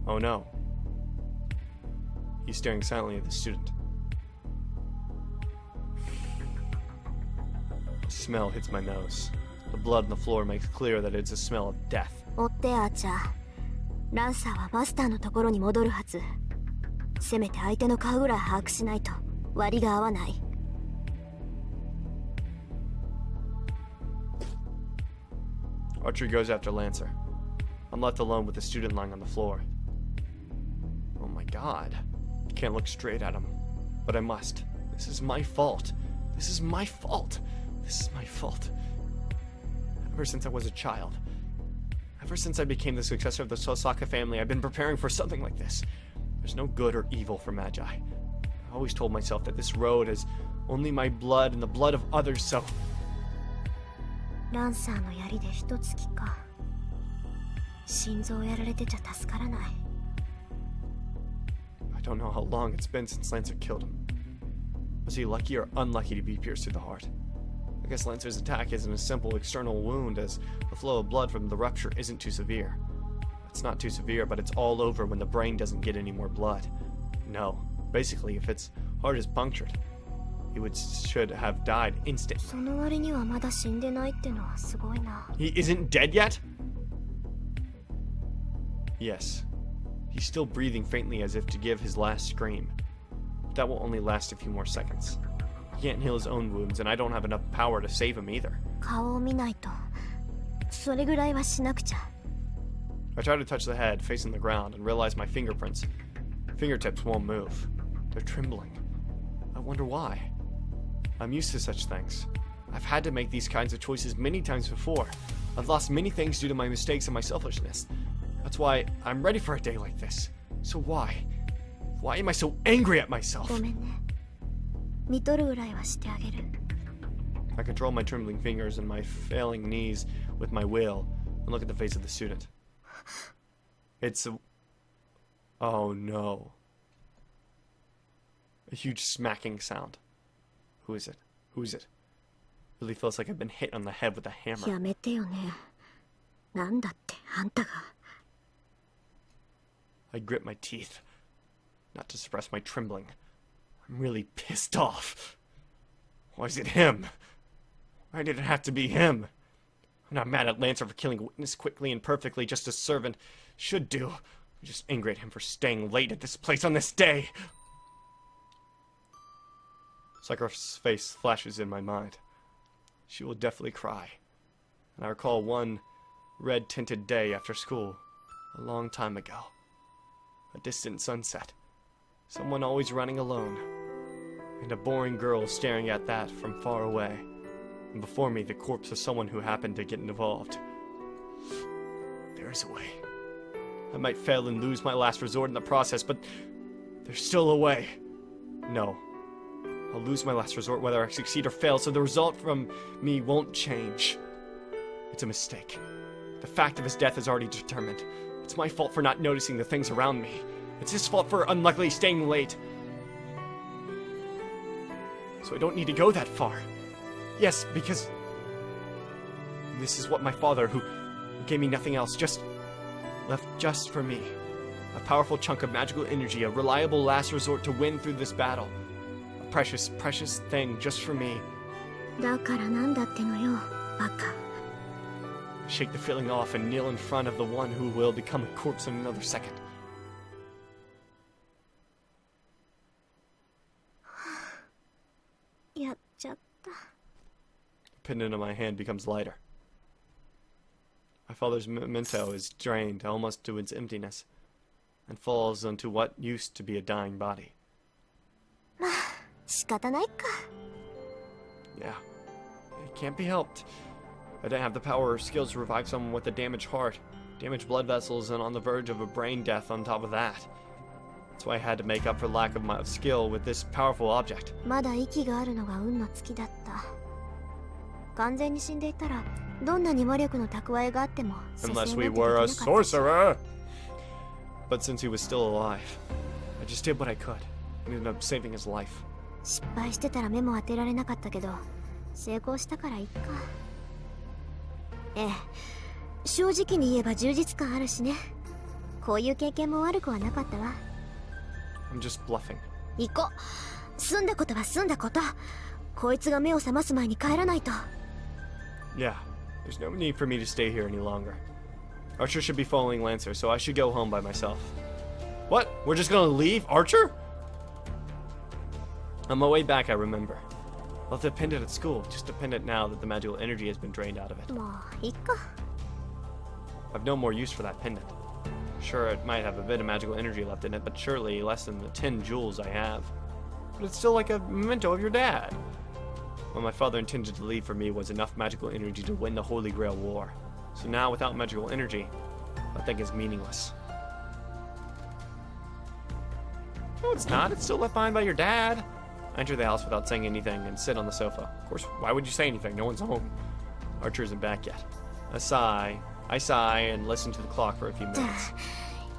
Oh no. He's staring silently at the student. The smell hits my nose. The blood on the floor makes clear that it's a smell of death. 追ってアーチャー、ランサーはマスターのところに戻るはず。せめて相手の顔ぐらい把握しないと割が合わない。 Archer goes after Lancer. I'm left alone with the student lying on the floor. Oh my god. I can't look straight at him. But I must. This is my fault. This is my fault. This is my fault. Ever since I was a child. Ever since I became the successor of the Sosaka family, I've been preparing for something like this. There's no good or evil for Magi. I always told myself that this road is only my blood and the blood of others, so... ランサーの槍で一突きか。心臓やられてちゃ助からない。 I don't know how long it's been since Lancer killed him. Was he lucky or unlucky to be pierced through the heart? I guess Lancer's attack isn't a simple external wound, as the flow of blood from the rupture isn't too severe. It's not too severe, but it's all over when the brain doesn't get any more blood. No, basically, if its heart is punctured, he should have died instantly. その割にはまだ死んでないってのはすごいな。 He isn't dead yet? Yes. He's still breathing faintly as if to give his last scream. But that will only last a few more seconds. He can't heal his own wounds, and I don't have enough power to save him either. 顔を見ないと。それぐらいはしなくちゃ。 I try to touch the head, facing the ground, and realize my fingertips won't move. They're trembling. I wonder why. I'm used to such things. I've had to make these kinds of choices many times before. I've lost many things due to my mistakes and my selfishness. That's why I'm ready for a day like this. So why? Why am I so angry at myself? ごめんね。見とるぐらいはしてあげる。 I control my trembling fingers and my failing knees with my will and look at the face of the student. It's a... Oh no. A huge smacking sound. Who is it? Who is it? Really feels like I've been hit on the head with a hammer. やめてよね。なんだってあんたが。 I grit my teeth, not to suppress my trembling. I'm really pissed off. Why is it him? Why did it have to be him? I'm not mad at Lancer for killing a witness quickly and perfectly, just as a servant should do. I'm just angry at him for staying late at this place on this day. Sakura's face flashes in my mind. She will definitely cry. And I recall one red-tinted day after school, a long time ago. A distant sunset. Someone always running alone. And a boring girl staring at that from far away. And before me, the corpse of someone who happened to get involved. There is a way. I might fail and lose my last resort in the process, but there's still a way. No. I'll lose my last resort whether I succeed or fail, so the result from me won't change. It's a mistake. The fact of his death is already determined. It's my fault for not noticing the things around me. It's his fault for unluckily staying late. So I don't need to go that far. Yes, because this is what my father, who gave me nothing else, left just for me. A powerful chunk of magical energy, a reliable last resort to win through this battle. A precious, precious thing just for me. だからなんだってのよ、バカ。 Shake the feeling off and kneel in front of the one who will become a corpse in another second.やっちゃった。 The pendant on my hand becomes lighter. My father's memento is drained almost to its emptiness and falls onto what used to be a dying body. まあ、仕方ないか。 Yeah, it can't be helped. I didn't have the power or skills to revive someone with a damaged heart, damaged blood vessels, and on the verge of a brain death on top of that. That's why I had to make up for lack of my skill with this powerful object. まだ息があるのが運の尽きだった。完全に死んでいたら、どんなに魔力の蓄えがあっても、 Unless we were a sorcerer! But since he was still alive, I just did what I could and ended up saving his life. 失敗してたら目も当てられなかったけど、成功したからいっか。ええ、正直に言えば充実感あるしね。こういう経験も悪くはなかったわ。 I'm just bluffing. 行こう。済んだことは済んだこと。こいつが目を覚ます前に帰らないと。 Yeah, there's no need for me to stay here any longer. Archer should be following Lancer, so I should go home by myself. What? We're just gonna leave Archer? On my way back, I remember. Left the pendant at school, just a pendant now that the magical energy has been drained out of it. もういいか。 I've no more use for that pendant. Sure, it might have a bit of magical energy left in it, but surely less than the 10 jewels I have. But it's still like a memento of your dad. What my father intended to leave for me was enough magical energy to win the Holy Grail War. So now, without magical energy, that thing is meaningless. No, it's not. It's still left behind by your dad. I enter the house without saying anything and sit on the sofa. Of course, why would you say anything? No one's home. Archer isn't back yet. I sigh and listen to the clock for a few minutes.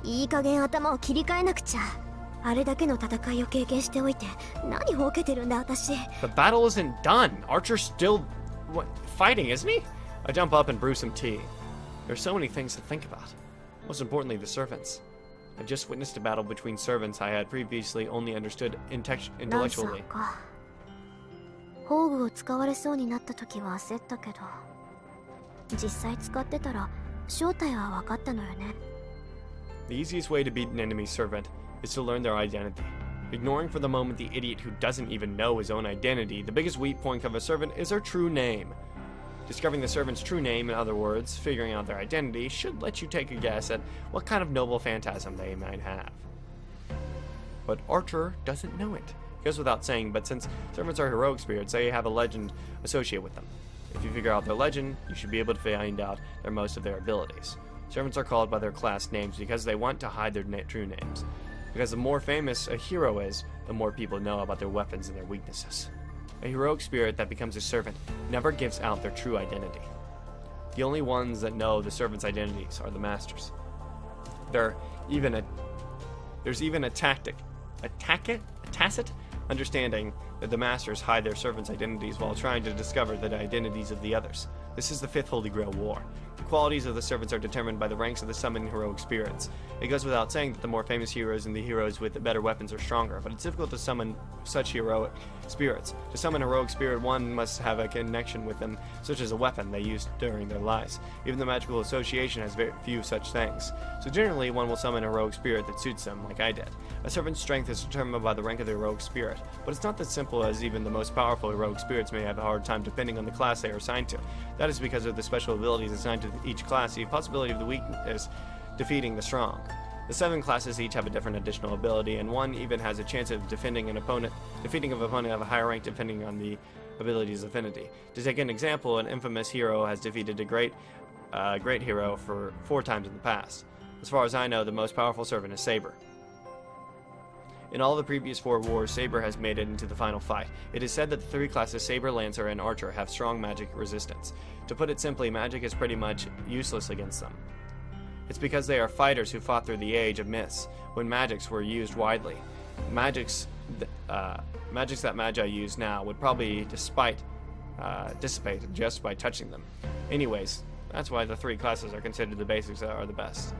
いい加減頭を切り替えなくちゃ。あれだけの戦いを経験しておいて何ほうけてるんだ私。 The battle isn't done. Archer's still fighting, isn't he? I jump up and brew some tea. There's so many things to think about. Most importantly, the servants. I just witnessed a battle between servants I had previously only understood ランサー intellectually. か。宝具を使われそうになった時は焦ったけど、実際使ってたら正体は分かったのよね。 The easiest way to beat an enemy's servant is to learn their identity. Ignoring for the moment the idiot who doesn't even know his own identity, the biggest weak point of a servant is their true name. Discovering the servant's true name, in other words, figuring out their identity, should let you take a guess at what kind of noble phantasm they might have. But Archer doesn't know it. It goes without saying, but since servants are heroic spirits, they have a legend associated with them. If you figure out their legend, you should be able to find out most of their abilities. Servants are called by their class names because they want to hide their true names. Because the more famous a hero is, the more people know about their weapons and their weaknesses. A heroic spirit that becomes a servant never gives out their true identity. The only ones that know the servants' identities are the masters. There's even a tacit understanding that the masters hide their servants' identities while trying to discover the identities of the others. This is the Fifth Holy Grail War. The qualities of the servants are determined by the ranks of the summoned heroic spirits. It goes without saying that the more famous heroes and the heroes with the better weapons are stronger, but it's difficult to summon such heroic spirits. To summon a heroic spirit, one must have a connection with them, such as a weapon they used during their lives. Even the magical association has very few such things. So generally, one will summon a heroic spirit that suits them, like I did. A servant's strength is determined by the rank of the heroic spirit, but it's not that simple, as even the most powerful heroic spirits may have a hard time depending on the class they are assigned to. That is because of the special abilities assigned to each class, the possibility of the weak is defeating the strong. The 7 classes each have a different additional ability, and one even has a chance of defeating an opponent of a higher rank depending on the ability's affinity. To take an example, an infamous hero has defeated a great hero for 4 times in the past. As far as I know, the most powerful servant is Saber. In all the previous 4 wars, Saber has made it into the final fight. It is said that the 3 classes Saber, Lancer, and Archer have strong magic resistance. To put it simply, magic is pretty much useless against them. It's because they are fighters who fought through the age of myths, when magics were used widely. Magics that Magi use now would probably dissipate just by touching them. Anyways, that's why the 3 classes are considered the basics that are the best.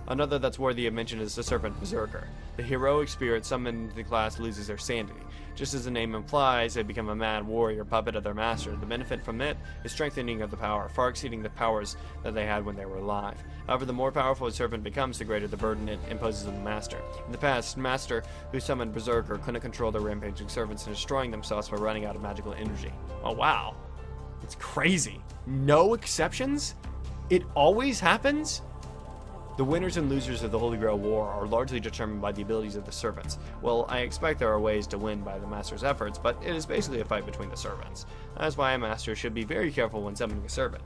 Another that's worthy of mention is the Serpent Berserker. The heroic spirit summoned to the class loses their sanity. Just as the name implies, they become a mad warrior puppet of their master. The benefit from it is strengthening of the power, far exceeding the powers that they had when they were alive. However, the more powerful a servant becomes, the greater the burden it imposes on the master. In the past, master who summoned Berserker couldn't control their rampaging servants and destroying themselves by running out of magical energy. Oh wow. It's crazy. No exceptions? It always happens? The winners and losers of the Holy Grail War are largely determined by the abilities of the servants. Well, I expect there are ways to win by the master's efforts, but it is basically a fight between the servants. That's why a master should be very careful when summoning a servant.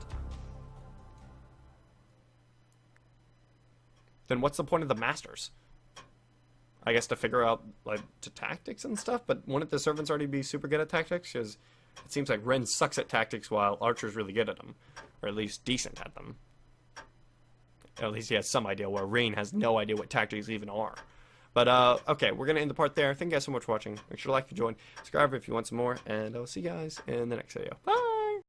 Then what's the point of the masters? I guess to figure out, like, tactics and stuff, but wouldn't the servants already be super good at tactics? Because it seems like Ren sucks at tactics while Archer's really good at them. Or at least decent at them. At least he has some idea, where Rain has no idea what tactics even are. But, okay, we're going to end the part there. Thank you guys so much for watching. Make sure to like if you joined, subscribe if you want some more, and I'll see you guys in the next video. Bye!